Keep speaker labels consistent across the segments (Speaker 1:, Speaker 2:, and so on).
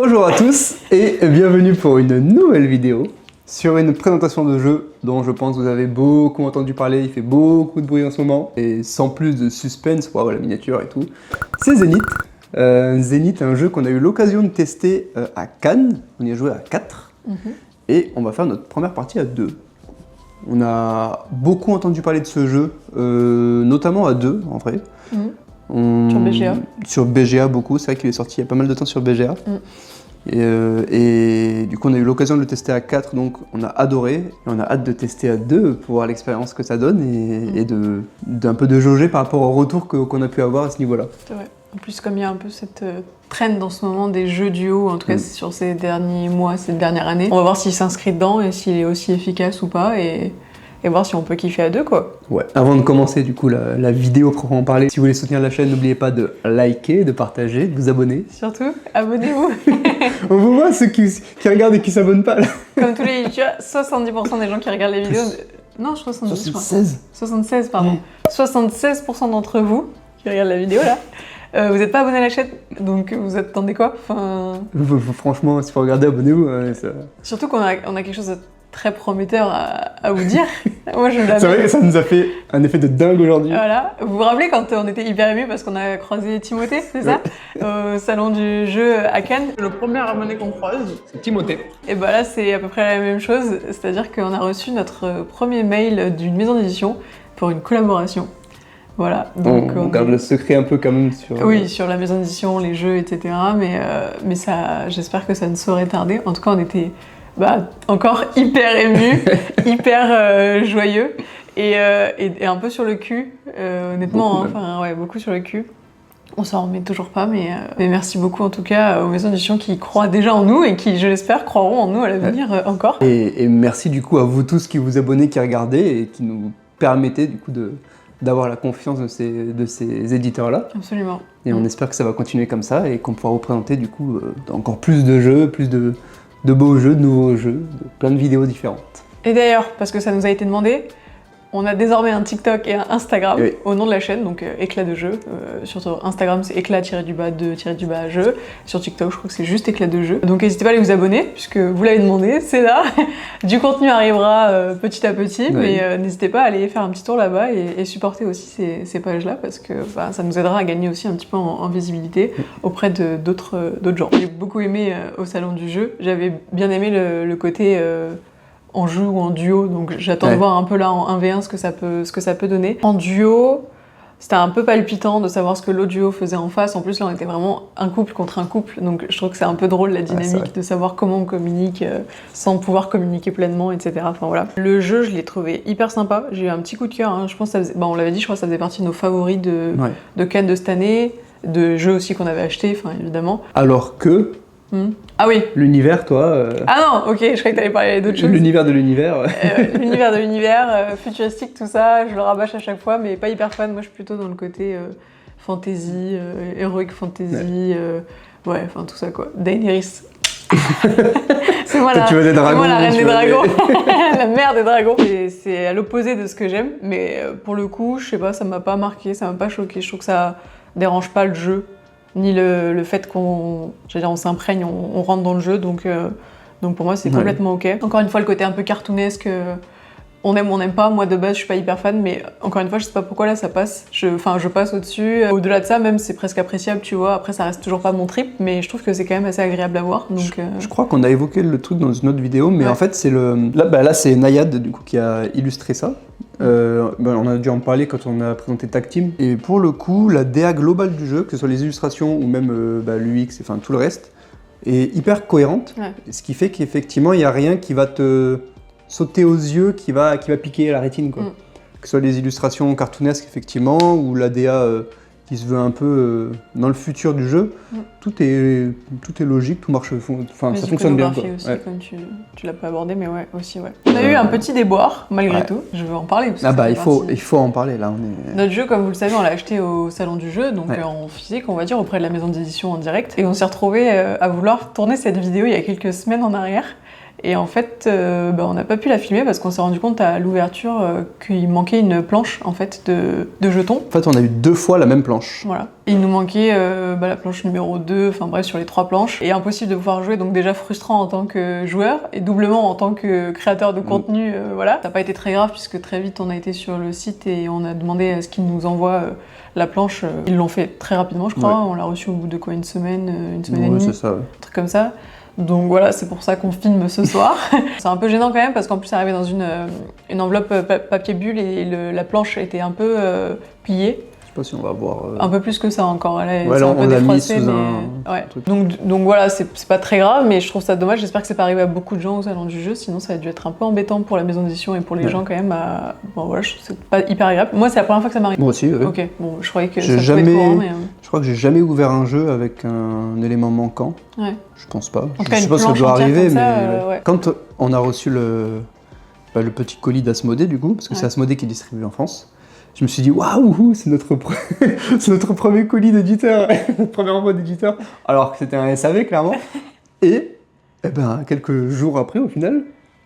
Speaker 1: Bonjour à tous et bienvenue pour une nouvelle vidéo sur une présentation de jeu dont je pense que vous avez beaucoup entendu parler, il fait beaucoup de bruit en ce moment et sans plus de suspense pour avoir la miniature et tout, c'est Zenith. Zenith, un jeu qu'on a eu l'occasion de tester à Cannes, on y a joué à 4 et on va faire notre première partie à 2. On a beaucoup entendu parler de ce jeu, notamment à 2 en vrai.
Speaker 2: Sur BGA.
Speaker 1: Sur BGA beaucoup, c'est vrai qu'il est sorti il y a pas mal de temps sur BGA. Et du coup on a eu l'occasion de le tester à 4, donc on a adoré. Et on a hâte de tester à 2 pour voir l'expérience que ça donne et d'un peu de jauger par rapport au retour qu'on a pu avoir à ce niveau-là.
Speaker 2: C'est vrai. En plus, comme il y a un peu cette trend en ce moment des jeux duo, en tout cas sur ces derniers mois, cette dernière année, on va voir s'il s'inscrit dedans et s'il est aussi efficace ou pas et voir si on peut kiffer à 2 quoi.
Speaker 1: Ouais. Avant de commencer du coup la vidéo proprement parler, si vous voulez soutenir la chaîne, n'oubliez pas de liker, de partager, de vous abonner.
Speaker 2: Surtout, abonnez-vous.
Speaker 1: On vous voit ceux qui regardent et qui s'abonnent pas là.
Speaker 2: Comme tous les youtubeurs, 70% des gens qui regardent les vidéos... Non, 70,
Speaker 1: 76.
Speaker 2: 76, pardon. 76% d'entre vous qui regardent la vidéo là, vous n'êtes pas abonné à la chaîne, donc vous attendez quoi?
Speaker 1: Franchement, si vous regardez, abonnez-vous. Ça...
Speaker 2: Surtout qu'on a quelque chose de très prometteur à vous dire. Moi, je
Speaker 1: c'est vrai que ça nous a fait un effet de dingue aujourd'hui.
Speaker 2: Voilà. Vous vous rappelez quand on était hyper émus parce qu'on a croisé Timothée, c'est ça? Au salon du jeu à Cannes. Le premier abonné qu'on croise,
Speaker 1: c'est Timothée.
Speaker 2: Et bah là, c'est à peu près la même chose. C'est-à-dire qu'on a reçu notre premier mail d'une maison d'édition pour une collaboration. Voilà. Donc,
Speaker 1: on garde le secret un peu quand même sur...
Speaker 2: Oui, sur la maison d'édition, les jeux, etc. Mais ça, j'espère que ça ne saurait tarder. En tout cas, on était... encore hyper ému, hyper joyeux et un peu sur le cul, honnêtement, beaucoup sur le cul. On s'en remet toujours pas, mais merci beaucoup en tout cas aux maisons d'édition qui croient déjà en nous et qui, je l'espère, croiront en nous à l'avenir encore.
Speaker 1: Et merci du coup à vous tous qui vous abonnez, qui regardez et qui nous permettez du coup d'avoir la confiance de ces éditeurs-là.
Speaker 2: Absolument.
Speaker 1: Et on espère que ça va continuer comme ça et qu'on pourra vous présenter du coup encore plus de jeux, plus de beaux jeux, de nouveaux jeux, de plein de vidéos différentes.
Speaker 2: Et d'ailleurs, parce que ça nous a été demandé, on a désormais un TikTok et un Instagram au nom de la chaîne, donc éclat de jeu. Sur Instagram, c'est éclat-de-jeu. Sur TikTok, je crois que c'est juste éclat de jeu. Donc n'hésitez pas à aller vous abonner, puisque vous l'avez demandé, c'est là. Du contenu arrivera petit à petit, mais n'hésitez pas à aller faire un petit tour là-bas et supporter aussi ces pages-là, parce que ça nous aidera à gagner aussi un petit peu en visibilité auprès d'autres gens. J'ai beaucoup aimé au salon du jeu, j'avais bien aimé le côté... en jeu ou en duo, donc j'attends de voir un peu là en 1v1 ce que ça peut donner. En duo, c'était un peu palpitant de savoir ce que l'autre duo faisait en face. En plus là on était vraiment un couple contre un couple, donc je trouve que c'est un peu drôle la dynamique de savoir comment on communique sans pouvoir communiquer pleinement, etc. Enfin voilà. Le jeu, je l'ai trouvé hyper sympa, j'ai eu un petit coup de cœur, hein. Je pense que ça faisait... on l'avait dit, je crois que ça faisait partie de nos favoris de Cannes de cette année, de jeux aussi qu'on avait acheté, enfin évidemment.
Speaker 1: Alors que...
Speaker 2: Ah oui.
Speaker 1: L'univers, toi...
Speaker 2: Ah non, ok, je croyais que t'allais parler d'autres choses.
Speaker 1: L'univers de l'univers.
Speaker 2: L'univers de l'univers, futuristique, tout ça, je le rabâche à chaque fois, mais pas hyper fan. Moi, je suis plutôt dans le côté fantasy, heroic fantasy, enfin tout ça quoi. Daenerys. C'est moi la reine des dragons, la mère des dragons. C'est à l'opposé de ce que j'aime, mais pour le coup, je sais pas, ça m'a pas marqué, ça m'a pas choqué. Je trouve que ça dérange pas le jeu. Ni le fait qu'on s'imprègne, on rentre dans le jeu, donc pour moi c'est complètement ok. Encore une fois, le côté un peu cartoonesque, on aime ou on n'aime pas. Moi de base je suis pas hyper fan, mais encore une fois je sais pas pourquoi là ça passe. Je passe au-dessus. Au-delà de ça, même c'est presque appréciable, tu vois. Après ça reste toujours pas mon trip, mais je trouve que c'est quand même assez agréable à voir. Donc,
Speaker 1: je crois qu'on a évoqué le truc dans une autre vidéo, mais en fait c'est là c'est Nayad du coup qui a illustré ça. On a dû en parler quand on a présenté Tag Team. Et pour le coup, la DA globale du jeu, que ce soit les illustrations ou même l'UX, enfin tout le reste, est hyper cohérente. Ce qui fait qu'effectivement, il n'y a rien qui va te sauter aux yeux, qui va piquer à la rétine, quoi. Que ce soit les illustrations cartoonesques, effectivement, ou la DA qui se veut un peu dans le futur du jeu. Tout est logique, tout marche, ça fonctionne bien.
Speaker 2: Quoi. Aussi, comme tu l'as pas abordé, mais aussi. On a eu un petit déboire, malgré tout. Je veux en parler.
Speaker 1: Il faut en parler, là.
Speaker 2: Notre jeu, comme vous le savez, on l'a acheté au salon du jeu, donc en physique, on va dire, auprès de la maison d'édition en direct. Et on s'est retrouvés à vouloir tourner cette vidéo il y a quelques semaines en arrière. Et en fait, on n'a pas pu la filmer parce qu'on s'est rendu compte à l'ouverture qu'il manquait une planche en fait, de jetons.
Speaker 1: En fait, on a eu 2 fois la même planche.
Speaker 2: Voilà. Il nous manquait la planche numéro 2, enfin bref, sur les 3 planches. Et impossible de pouvoir jouer, donc déjà frustrant en tant que joueur et doublement en tant que créateur de contenu. Voilà. Ça n'a pas été très grave puisque très vite on a été sur le site et on a demandé à ce qu'ils nous envoient la planche. Ils l'ont fait très rapidement, je crois. On l'a reçue au bout de quoi, une semaine et demie,
Speaker 1: c'est ça,
Speaker 2: un truc comme ça. Donc voilà, c'est pour ça qu'on filme ce soir. C'est un peu gênant quand même parce qu'en plus c'est arrivé dans une enveloppe papier bulle et la planche était un peu pliée.
Speaker 1: Je sais pas si on va voir...
Speaker 2: Un peu plus que ça encore. Là,
Speaker 1: on l'a mis sous un
Speaker 2: truc. Donc voilà, c'est pas très grave, mais je trouve ça dommage. J'espère que c'est pas arrivé à beaucoup de gens au salon du jeu, sinon ça a dû être un peu embêtant pour la maison d'édition et pour les gens quand même. Bon voilà, je trouve que c'est pas hyper agréable. Moi, c'est la première fois que ça m'arrive.
Speaker 1: Moi aussi, oui.
Speaker 2: Ok, bon, je croyais que ça pouvait être courant, mais...
Speaker 1: Je crois que j'ai jamais ouvert un jeu avec un élément manquant.
Speaker 2: Ouais.
Speaker 1: Je pense pas.
Speaker 2: En tout cas,
Speaker 1: je sais pas si ça doit arriver, mais
Speaker 2: ouais.
Speaker 1: quand on a reçu le petit colis d'Asmodée, du coup, parce que c'est Asmodée qui est distribué en France, je me suis dit, waouh, c'est notre premier colis d'éditeur, notre premier envoi d'éditeur, alors que c'était un SAV, clairement. Et quelques jours après, au final,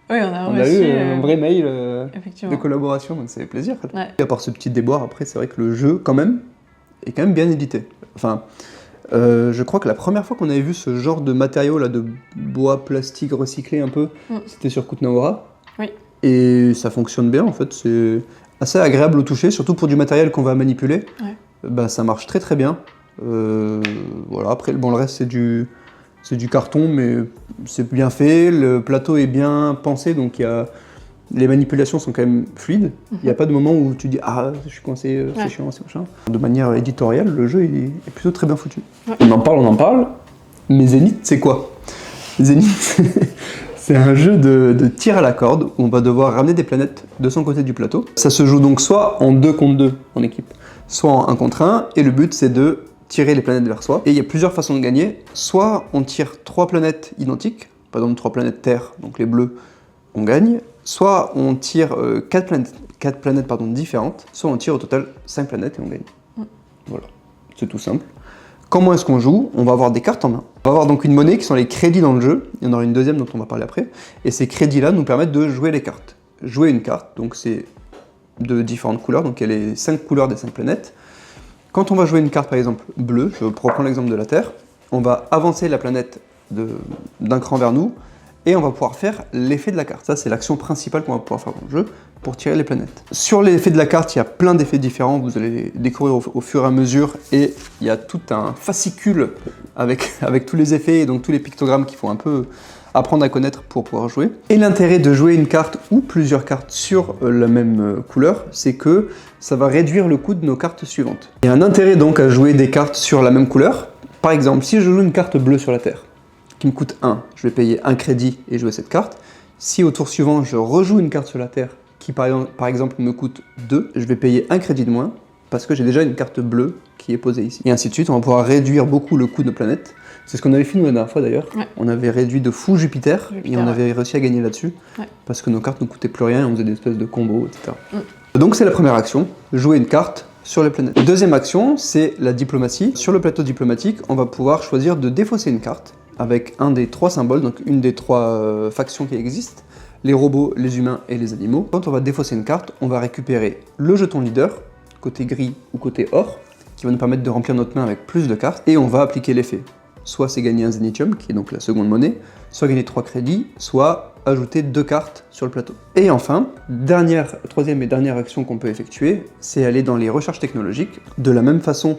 Speaker 2: on a
Speaker 1: eu un vrai mail
Speaker 2: de
Speaker 1: collaboration, donc ça fait plaisir.
Speaker 2: Ouais.
Speaker 1: Et à part ce petit déboire, après, c'est vrai que le jeu, quand même, est quand même bien édité. Enfin, je crois que la première fois qu'on avait vu ce genre de matériau, là, de bois, plastique recyclé un peu, c'était sur Kutnaora.
Speaker 2: Oui.
Speaker 1: Et ça fonctionne bien, en fait, c'est assez agréable au toucher, surtout pour du matériel qu'on va manipuler. Ouais. Ça marche très très bien. Voilà. Après, le reste c'est du carton, mais c'est bien fait. Le plateau est bien pensé, donc les manipulations sont quand même fluides. Il n'y a pas de moment où tu dis ah je suis coincé, c'est chiant, c'est machin. De manière éditoriale, le jeu est plutôt très bien foutu. Ouais. On en parle. Mais Zénith, c'est quoi? Zénith, c'est un jeu de tir à la corde où on va devoir ramener des planètes de son côté du plateau. Ça se joue donc soit en 2 contre 2 en équipe, soit en 1 contre 1, et le but c'est de tirer les planètes vers soi. Et il y a plusieurs façons de gagner. Soit on tire 3 planètes identiques, par exemple 3 planètes Terre, donc les bleus, on gagne. Soit on tire 4 planètes différentes, soit on tire au total 5 planètes et on gagne. Voilà, c'est tout simple. Comment est-ce qu'on joue? On va avoir des cartes en main. On va avoir donc une monnaie qui sont les crédits dans le jeu. Il y en aura une deuxième dont on va parler après. Et ces crédits-là nous permettent de jouer les cartes. Jouer une carte, donc c'est de différentes couleurs. Donc il y a les 5 couleurs des 5 planètes. Quand on va jouer une carte par exemple bleue, je reprends l'exemple de la Terre, on va avancer la planète d'un cran vers nous et on va pouvoir faire l'effet de la carte. Ça c'est l'action principale qu'on va pouvoir faire dans le jeu pour tirer les planètes. Sur l'effet de la carte, il y a plein d'effets différents, vous allez les découvrir au fur et à mesure, et il y a tout un fascicule avec tous les effets et donc tous les pictogrammes qu'il faut un peu apprendre à connaître pour pouvoir jouer. Et l'intérêt de jouer une carte ou plusieurs cartes sur la même couleur, c'est que ça va réduire le coût de nos cartes suivantes. Il y a un intérêt donc à jouer des cartes sur la même couleur. Par exemple, si je joue une carte bleue sur la Terre, qui me coûte 1, je vais payer 1 crédit et jouer cette carte. Si au tour suivant, je rejoue une carte sur la Terre, qui par exemple me coûte 2, je vais payer 1 crédit de moins, parce que j'ai déjà une carte bleue qui est posée ici. Et ainsi de suite, on va pouvoir réduire beaucoup le coût de nos planètes. C'est ce qu'on avait fait nous la dernière fois d'ailleurs. Ouais. On avait réduit de fou Jupiter et on avait réussi à gagner là-dessus, parce que nos cartes ne coûtaient plus rien et on faisait des espèces de combos, etc. Donc c'est la première action, jouer une carte sur les planètes. Deuxième action, c'est la diplomatie. Sur le plateau diplomatique, on va pouvoir choisir de défausser une carte avec un des 3 symboles, donc une des 3 factions qui existent, les robots, les humains et les animaux. Quand on va défausser une carte, on va récupérer le jeton leader, côté gris ou côté or, qui va nous permettre de remplir notre main avec plus de cartes, et on va appliquer l'effet. Soit c'est gagner un zénithium, qui est donc la seconde monnaie, soit gagner 3 crédits, soit ajouter 2 cartes sur le plateau. Et enfin, troisième et dernière action qu'on peut effectuer, c'est aller dans les recherches technologiques. De la même façon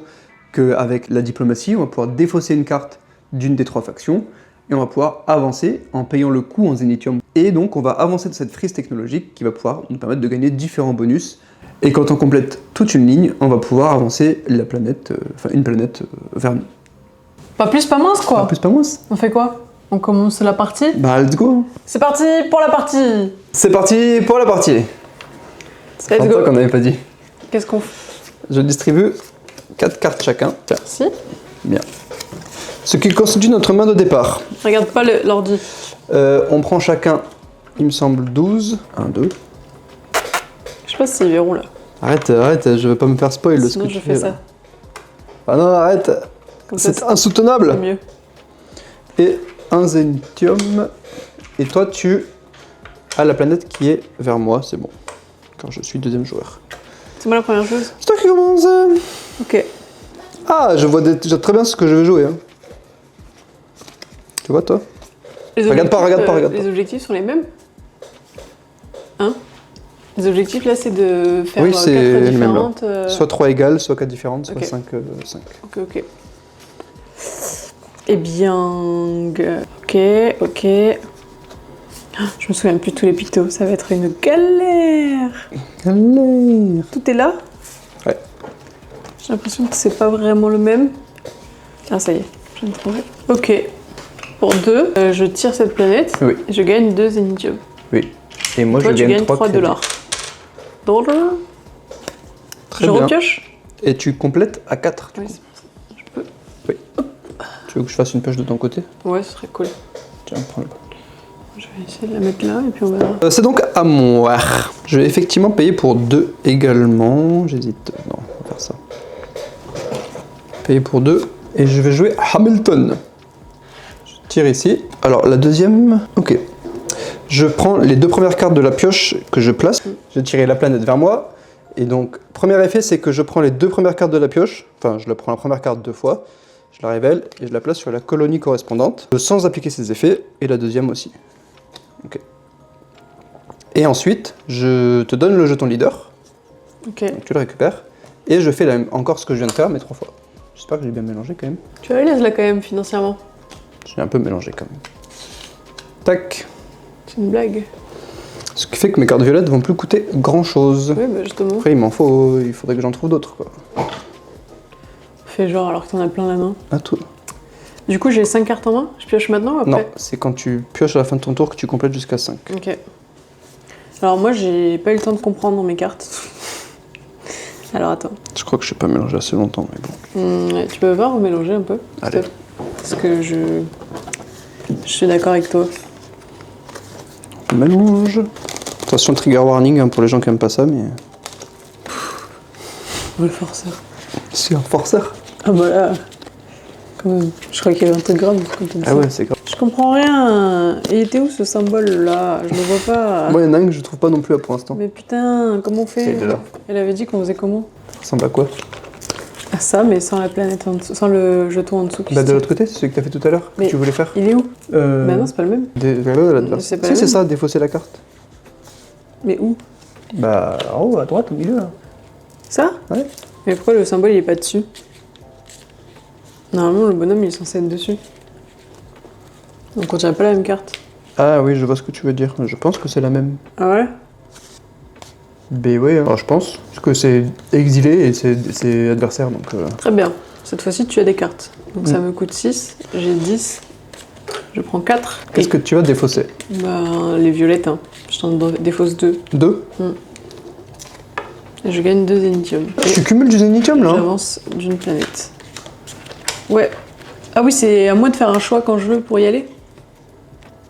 Speaker 1: qu'avec la diplomatie, on va pouvoir défausser une carte d'une des 3 factions, et on va pouvoir avancer en payant le coût en zénithium. Et donc on va avancer de cette frise technologique qui va pouvoir nous permettre de gagner différents bonus. Et quand on complète toute une ligne, on va pouvoir avancer la planète, une planète vers nous.
Speaker 2: Pas plus, pas moins quoi.
Speaker 1: Pas plus, pas moins.
Speaker 2: On fait quoi? On commence la partie?
Speaker 1: Bah let's go.
Speaker 2: C'est parti pour la partie.
Speaker 1: C'est parti pour la partie. C'est
Speaker 2: let's go.
Speaker 1: Qu'on n'avait pas dit.
Speaker 2: Qu'est-ce qu'on fait?
Speaker 1: Je distribue 4 cartes chacun.
Speaker 2: Merci. Bien.
Speaker 1: Ce qui constitue notre main de départ.
Speaker 2: Regarde pas l'ordi.
Speaker 1: On prend chacun, il me semble, 12. 1, 2.
Speaker 2: Je sais pas si c'est verrou là.
Speaker 1: Arrête, je veux pas me faire spoil de ce que tu fais.
Speaker 2: Ça.
Speaker 1: Ah non, arrête. C'est insoutenable.
Speaker 2: C'est mieux.
Speaker 1: Et un zénithium Et toi, tu as la planète qui est vers moi, c'est bon. Car je suis deuxième joueur.
Speaker 2: C'est moi la première chose.
Speaker 1: C'est toi qui commence.
Speaker 2: Ok.
Speaker 1: Ah, je vois déjà très bien ce que je vais jouer. Hein. Tu vois, toi? Regarde pas.
Speaker 2: Les objectifs sont les mêmes? Hein? Les objectifs, là, c'est de faire
Speaker 1: oui,
Speaker 2: 4 différentes...
Speaker 1: Soit 3 égales, soit 4 différentes, soit
Speaker 2: Ok.
Speaker 1: 5.
Speaker 2: Ok. Eh bien... Ok. Je me souviens plus de tous les pictos, ça va être une galère. Tout est là?
Speaker 1: Ouais.
Speaker 2: J'ai l'impression que c'est pas vraiment le même. Ah, ça y est, je viens de trouver. Ok. Pour 2, je tire cette planète.
Speaker 1: Oui.
Speaker 2: Et je gagne 2 zénitium.
Speaker 1: Oui. Et moi,
Speaker 2: Toi,
Speaker 1: je
Speaker 2: tu
Speaker 1: gagne
Speaker 2: gagnes 3
Speaker 1: crédits.
Speaker 2: $. Dollar.
Speaker 1: Très
Speaker 2: Je
Speaker 1: bien.
Speaker 2: repioche?
Speaker 1: Et tu complètes à 4.
Speaker 2: Oui, je peux.
Speaker 1: Oui. Tu veux que je fasse une pioche de ton côté?
Speaker 2: Ouais, ce serait cool.
Speaker 1: Tiens, prends-le.
Speaker 2: Je vais essayer de la mettre là et puis on verra.
Speaker 1: C'est donc à moi. Je vais effectivement payer pour 2 également. J'hésite. Non, on va faire ça. Payer pour 2. Et je vais jouer Hamilton. Je tire ici. Alors, la deuxième... Ok. Je prends les 2 premières cartes de la pioche que je place. Je vais tirer la planète vers moi. Et donc, premier effet, c'est que je prends les 2 premières cartes de la pioche. Enfin, je prends la première carte 2 fois. Je la révèle et je la place sur la colonie correspondante. Sans appliquer ses effets. Et la deuxième aussi. Ok. Et ensuite, je te donne le jeton leader.
Speaker 2: Ok.
Speaker 1: Donc, tu le récupères. Et je fais encore ce que je viens de faire, mais 3 fois. J'espère que j'ai bien mélangé quand même.
Speaker 2: Tu as l'aise là quand même financièrement.
Speaker 1: J'ai un peu mélangé quand même. Tac.
Speaker 2: C'est une blague.
Speaker 1: Ce qui fait que mes cartes violettes vont plus coûter grand chose.
Speaker 2: Oui, bah justement.
Speaker 1: Après, il faudrait que j'en trouve d'autres, quoi.
Speaker 2: Fais genre alors que t'en as plein la main.
Speaker 1: À tout.
Speaker 2: Du coup, j'ai 5 cartes en main. Je pioche maintenant ou après?
Speaker 1: Non, c'est quand tu pioches à la fin de ton tour que tu complètes jusqu'à 5.
Speaker 2: Ok. Alors moi, j'ai pas eu le temps de comprendre mes cartes. Alors attends.
Speaker 1: Je crois que je sais pas mélanger assez longtemps, mais bon.
Speaker 2: Ouais, tu peux pas remélanger un peu?
Speaker 1: Allez.
Speaker 2: Parce que je suis d'accord avec toi.
Speaker 1: On mélange. Attention, trigger warning hein, pour les gens qui aiment pas ça, mais...
Speaker 2: Le forceur.
Speaker 1: C'est un forceur.
Speaker 2: Ah bah là... Quand même. Je crois qu'il y avait un truc grave quand t'as dit
Speaker 1: Ah
Speaker 2: ça.
Speaker 1: ouais, c'est grave.
Speaker 2: Je comprends rien. Il était où ce symbole là? Je le vois pas.
Speaker 1: Moi, il y en a un que je trouve pas non plus là pour l'instant.
Speaker 2: Mais putain, comment on fait?
Speaker 1: C'est de là.
Speaker 2: Elle avait dit qu'on faisait comment?
Speaker 1: Ça ressemble à quoi?
Speaker 2: Ah ça, mais sans la planète en dessous, sans le jeton en dessous. Qui
Speaker 1: Bah
Speaker 2: se
Speaker 1: de l'autre côté, c'est celui que t'as fait tout à l'heure, que
Speaker 2: Mais-
Speaker 1: tu voulais faire.
Speaker 2: Il est où? Bah non, c'est pas le même.
Speaker 1: Vers là, là-dedans.
Speaker 2: C'est pas
Speaker 1: Si,
Speaker 2: le
Speaker 1: c'est
Speaker 2: même.
Speaker 1: ça, défausser la carte.
Speaker 2: Mais où?
Speaker 1: Bah, en haut, à droite, au milieu, là.
Speaker 2: Ça?
Speaker 1: Ouais.
Speaker 2: Mais pourquoi le symbole il est pas dessus? Normalement, le bonhomme il est censé être dessus. Donc on dirait pas la même carte.
Speaker 1: Ah oui, je vois ce que tu veux dire. Je pense que c'est la même.
Speaker 2: Ah ouais?
Speaker 1: Ben oui, hein. Je pense. Parce que c'est exilé et c'est adversaire, donc...
Speaker 2: Très bien. Cette fois-ci, tu as des cartes. Donc ça me coûte 6, j'ai 10. Je prends 4.
Speaker 1: Qu'est-ce que tu vas défausser?
Speaker 2: Bah, les violettes, hein. Je t'en défausse 2.
Speaker 1: 2.
Speaker 2: Et je gagne 2 zénitium. Et
Speaker 1: Tu cumules du zénitium, là hein.
Speaker 2: j'avance d'une planète. Ouais. Ah oui, c'est à moi de faire un choix quand je veux pour y aller?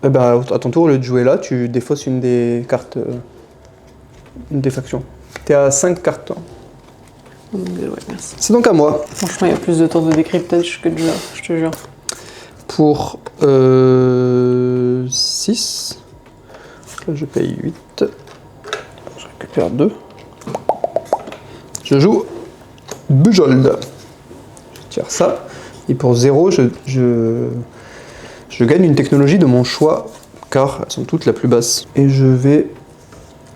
Speaker 1: Eh ben, à ton tour, au lieu de jouer là, tu défausses une des cartes... une des factions. T'es à 5 cartes, toi.
Speaker 2: Ouais, merci.
Speaker 1: C'est donc à moi.
Speaker 2: Franchement, il y a plus de temps de décryptage que de jeu, je te jure.
Speaker 1: Pour 6. Là, je paye 8. Je récupère 2. Je joue Bujold. Je tire ça. Et pour 0, je gagne une technologie de mon choix, car elles sont toutes la plus basse. Et je vais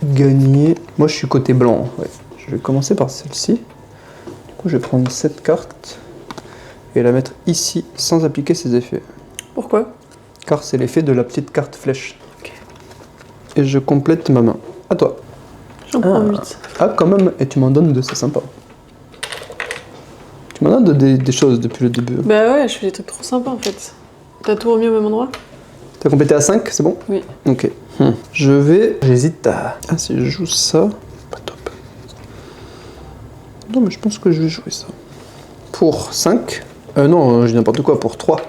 Speaker 1: gagner... Moi, je suis côté blanc. Ouais. Je vais commencer par celle-ci. Du coup, je vais prendre cette carte et la mettre ici, sans appliquer ses effets.
Speaker 2: Pourquoi?
Speaker 1: Car c'est l'effet de la petite carte flèche.
Speaker 2: Ok.
Speaker 1: Et je complète ma main. À toi.
Speaker 2: J'en prends 8.
Speaker 1: Ah, quand même, et tu m'en donnes de, c'est sympa. Tu m'en donnes des choses depuis le début.
Speaker 2: Bah ouais, je fais des trucs trop sympas en fait. T'as tout remis au même endroit?
Speaker 1: T'as complété à 5, c'est bon?
Speaker 2: Oui.
Speaker 1: Ok. Je vais... J'hésite à... Ah, si je joue ça... Pas top. Non, mais je pense que je vais jouer ça. Pour 5. Non, je dis n'importe quoi, pour 3.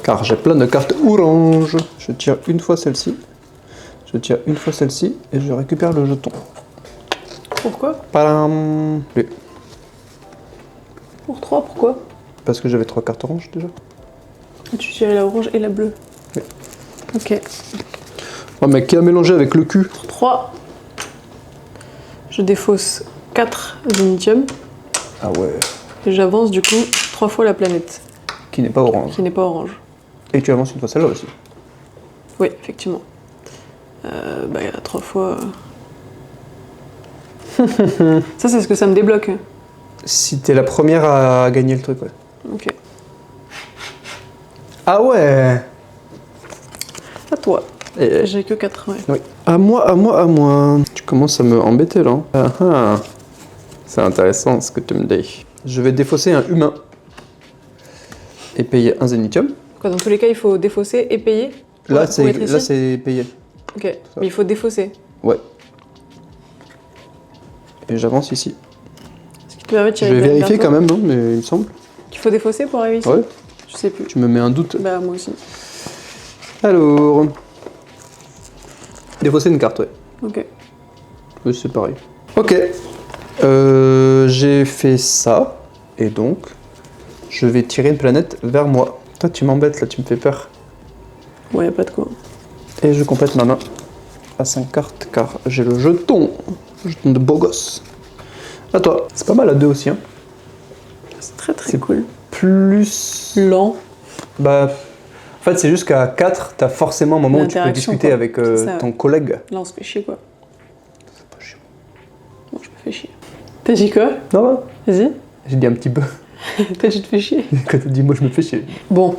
Speaker 1: Car j'ai plein de cartes orange. Je tire une fois celle-ci. Je tire une fois celle-ci et je récupère le jeton.
Speaker 2: Pourquoi?
Speaker 1: Padam. Oui.
Speaker 2: Pour 3, pourquoi?
Speaker 1: Parce que j'avais 3 cartes oranges déjà.
Speaker 2: Tu tirais la orange et la bleue.
Speaker 1: Oui.
Speaker 2: Ok.
Speaker 1: Oh mec, qui a mélangé avec le cul?
Speaker 2: 3. Je défausse 4 zénithium.
Speaker 1: Ah ouais.
Speaker 2: Et j'avance du coup 3 fois la planète.
Speaker 1: Qui n'est pas orange.
Speaker 2: Qui n'est pas orange.
Speaker 1: Et tu avances une fois celle-là aussi.
Speaker 2: Oui, effectivement. Bah, il y a 3 fois. Ça, c'est ce que ça me débloque.
Speaker 1: Si t'es la première à gagner le truc, ouais.
Speaker 2: Ok.
Speaker 1: Ah ouais.
Speaker 2: À toi.
Speaker 1: Et...
Speaker 2: J'ai que 4, ouais.
Speaker 1: Oui. À moi. Tu commences à me embêter là. Ah ah. C'est intéressant ce que tu me dis. Je vais défausser un humain. Et payer un zénithium.
Speaker 2: Quoi, dans tous les cas, il faut défausser et payer
Speaker 1: Là,
Speaker 2: pour être ici.
Speaker 1: c'est payé.
Speaker 2: Ok, mais il faut défausser.
Speaker 1: Ouais. Et j'avance ici.
Speaker 2: Ce qui te permet de tirer
Speaker 1: Je vais
Speaker 2: de la
Speaker 1: vérifier
Speaker 2: bientôt.
Speaker 1: quand même, hein, mais il me semble.
Speaker 2: Qu'il faut défausser pour arriver ici.
Speaker 1: Ouais.
Speaker 2: Je sais plus.
Speaker 1: Tu me mets un doute.
Speaker 2: Bah, moi aussi.
Speaker 1: Alors. Défausser une carte, ouais.
Speaker 2: Ok.
Speaker 1: Oui, c'est pareil. Ok. J'ai fait ça. Et donc, je vais tirer une planète vers moi. Toi, tu m'embêtes là, tu me fais peur.
Speaker 2: Ouais, y a pas de quoi.
Speaker 1: Et je complète ma main à 5 cartes car j'ai le jeton. Jeton de beau gosse. À toi. C'est pas mal à 2 aussi, hein.
Speaker 2: C'est très très
Speaker 1: C'est
Speaker 2: cool.
Speaker 1: Plus.
Speaker 2: Lent.
Speaker 1: Bah. En fait, c'est juste qu'à 4, t'as forcément un moment où tu peux
Speaker 2: L'interaction,
Speaker 1: discuter
Speaker 2: quoi.
Speaker 1: avec
Speaker 2: C'est ça,
Speaker 1: ton
Speaker 2: ouais.
Speaker 1: collègue.
Speaker 2: Là, on se fait chier, quoi.
Speaker 1: C'est pas chiant.
Speaker 2: Bon, je me fais chier. T'as dit quoi?
Speaker 1: Non, non.
Speaker 2: Vas-y.
Speaker 1: J'ai dit un petit peu.
Speaker 2: Toi, tu te fais chier.
Speaker 1: Quand t'as dit moi, je me fais chier.
Speaker 2: Bon.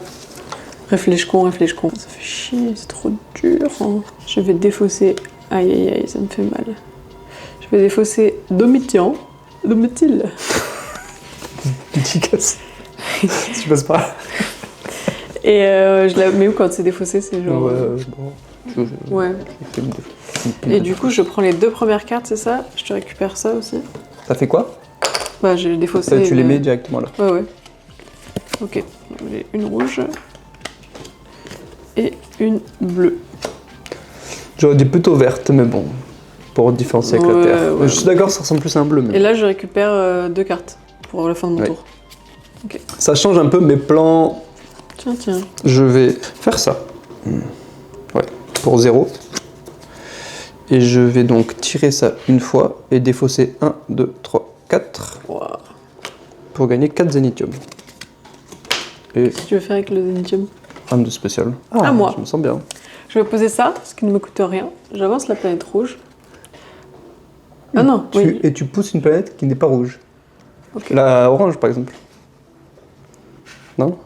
Speaker 2: Réfléchis-con. Ça fait chier, c'est trop dur. Hein. Je vais défausser. Aïe aïe aïe, ça me fait mal. Je vais défausser Domitian. Domitil.
Speaker 1: Dédicace. Tu passes par là.
Speaker 2: Et je la mets où quand c'est défaussé? C'est genre.
Speaker 1: Bon.
Speaker 2: Ouais. Et du coup, je prends les 2 premières cartes, c'est ça? Je te récupère ça aussi.
Speaker 1: Ça fait quoi?
Speaker 2: Bah, j'ai défaussé.
Speaker 1: Ça, tu les mets directement là.
Speaker 2: Ouais, ouais. Ok. J'ai une rouge. Et une bleue.
Speaker 1: J'aurais dit plutôt verte, mais bon. Pour différencier avec la terre.
Speaker 2: Ouais,
Speaker 1: Je suis d'accord, ça ressemble plus à un bleu. Mais...
Speaker 2: Et là, je récupère 2 cartes pour la fin de mon tour. Ok.
Speaker 1: Ça change un peu mes plans.
Speaker 2: Tiens.
Speaker 1: Je vais faire ça. Ouais, pour 0. Et je vais donc tirer ça une fois et défausser 1, 2, 3, 4.
Speaker 2: Wow.
Speaker 1: Pour gagner 4 zénithium. Et
Speaker 2: Qu'est-ce que tu veux faire avec le zénithium?
Speaker 1: un de spécial.
Speaker 2: Ah, moi.
Speaker 1: Je me sens bien.
Speaker 2: Je vais poser ça, ce qui ne me coûte rien. J'avance la planète rouge. Ah non, oui.
Speaker 1: Et tu pousses une planète qui n'est pas rouge.
Speaker 2: Ok.
Speaker 1: La orange, par exemple. Non?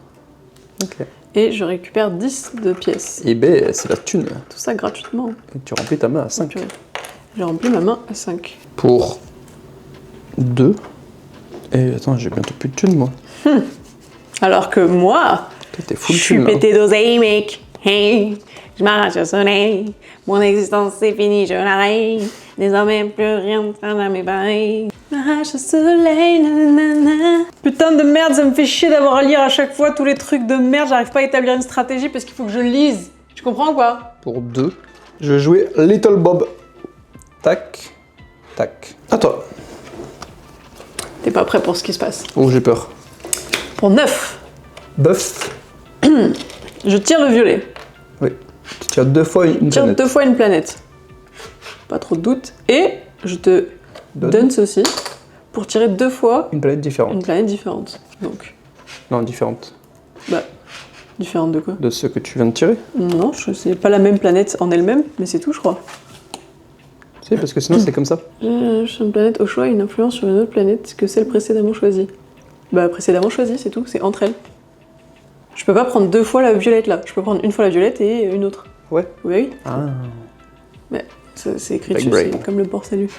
Speaker 1: Ok.
Speaker 2: Et je récupère 10 de pièces.
Speaker 1: Et ben, c'est la thune.
Speaker 2: Tout ça gratuitement.
Speaker 1: Et tu remplis ta main à 5.
Speaker 2: J'ai rempli ma main à 5.
Speaker 1: Pour 2. Et attends, j'ai bientôt plus de thune, moi.
Speaker 2: Alors que moi,
Speaker 1: Toi, t'es full
Speaker 2: je suis
Speaker 1: thune, là.
Speaker 2: pété d'oseille, mec. Hey, je m'arrache au soleil. Mon existence, c'est fini, je l'arrête. Désormais, plus rien ne sera jamais pareil. Je m'arrache au soleil, nanana. Putain de merde, ça me fait chier d'avoir à lire à chaque fois tous les trucs de merde. J'arrive pas à établir une stratégie parce qu'il faut que je lise. Tu comprends quoi?
Speaker 1: Pour 2. Je vais jouer Little Bob. Tac. Tac. À toi.
Speaker 2: T'es pas prêt pour ce qui se passe.
Speaker 1: Oh, j'ai peur.
Speaker 2: Pour 9,
Speaker 1: Bœuf.
Speaker 2: je tire le violet.
Speaker 1: Oui. Tu tires 2 fois une
Speaker 2: Tire
Speaker 1: planète.
Speaker 2: 2 fois une planète. Pas trop de doute. Et je te donne ceci pour tirer 2 fois
Speaker 1: Une planète différente.
Speaker 2: une planète différente. Donc,
Speaker 1: Non, différente.
Speaker 2: bah, différente de quoi?
Speaker 1: De ce que tu viens de tirer.
Speaker 2: Non, c'est pas la même planète en elle-même, mais c'est tout, je crois.
Speaker 1: Si, parce que sinon, c'est comme ça.
Speaker 2: J'ai une planète au choix et une influence sur une autre planète que celle précédemment choisie. Bah, précédemment choisie, c'est tout, c'est entre elles. Je peux pas prendre 2 fois la violette là, je peux prendre une fois la violette et une autre.
Speaker 1: Ouais.
Speaker 2: Oui,
Speaker 1: Ah.
Speaker 2: mais c'est écrit
Speaker 1: Big
Speaker 2: dessus,
Speaker 1: brain.
Speaker 2: c'est comme le port salut.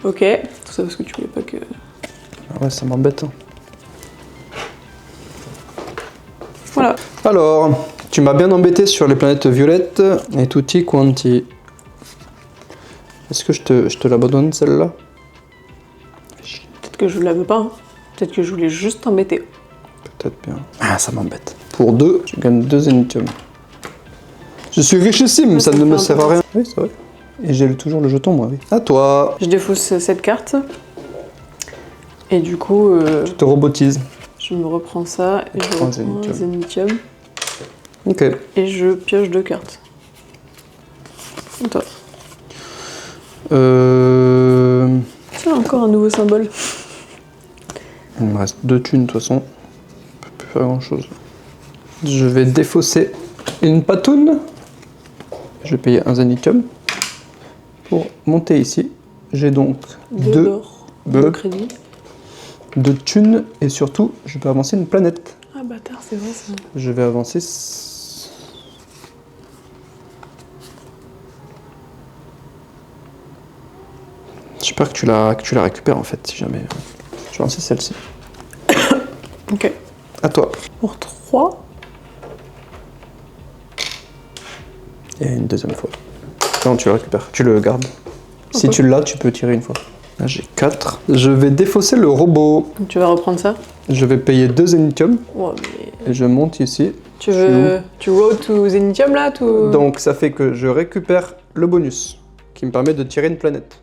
Speaker 2: Ok, tout ça parce que tu voulais pas que...
Speaker 1: Ah ouais, ça m'embête. Hein.
Speaker 2: Voilà.
Speaker 1: Alors, tu m'as bien embêté sur les planètes violettes et tutti quanti. Est-ce que je te l'abandonne celle-là?
Speaker 2: Peut-être que je la veux pas, hein. Peut-être que je voulais juste t'embêter.
Speaker 1: Peut-être bien. Ah, ça m'embête. Pour 2, tu gagnes 2 zénithium. Je suis richissime,
Speaker 2: Ouais,
Speaker 1: ça
Speaker 2: ça
Speaker 1: ne
Speaker 2: me
Speaker 1: me
Speaker 2: fait
Speaker 1: sert
Speaker 2: un
Speaker 1: à
Speaker 2: peu
Speaker 1: rien. Oui, c'est vrai. Et j'ai toujours le jeton, moi, oui. À toi.
Speaker 2: Je défausse cette carte. Et du coup,
Speaker 1: Je te robotise.
Speaker 2: je me reprends ça et je
Speaker 1: Prends un
Speaker 2: reprends un
Speaker 1: zénithium.
Speaker 2: zénithium.
Speaker 1: Ok.
Speaker 2: Et je pioche 2 cartes. Attends.
Speaker 1: Tiens,
Speaker 2: encore un nouveau symbole.
Speaker 1: Il me reste 2 thunes de toute façon. Je peux plus faire grand chose. Je vais défausser une patoune. Je vais payer un zénithum. Pour monter ici, j'ai donc 2
Speaker 2: crédits.
Speaker 1: 2 thunes et surtout, je peux avancer une planète.
Speaker 2: Ah bâtard, c'est vrai ça.
Speaker 1: Je vais avancer. J'espère que tu la récupères en fait, si jamais. Je vais lancer celle-ci.
Speaker 2: Ok.
Speaker 1: À toi.
Speaker 2: Pour 3.
Speaker 1: Et une deuxième fois. Non, tu le récupères. Tu le gardes. Okay. Si tu l'as, tu peux tirer une fois. Là, j'ai 4. Je vais défausser le robot.
Speaker 2: Donc, tu vas reprendre ça.
Speaker 1: Je vais payer 2 zénithum.
Speaker 2: Ouais, mais...
Speaker 1: Et je monte ici.
Speaker 2: Tu road to zénithum là to...
Speaker 1: Donc ça fait que je récupère le bonus qui me permet de tirer une planète.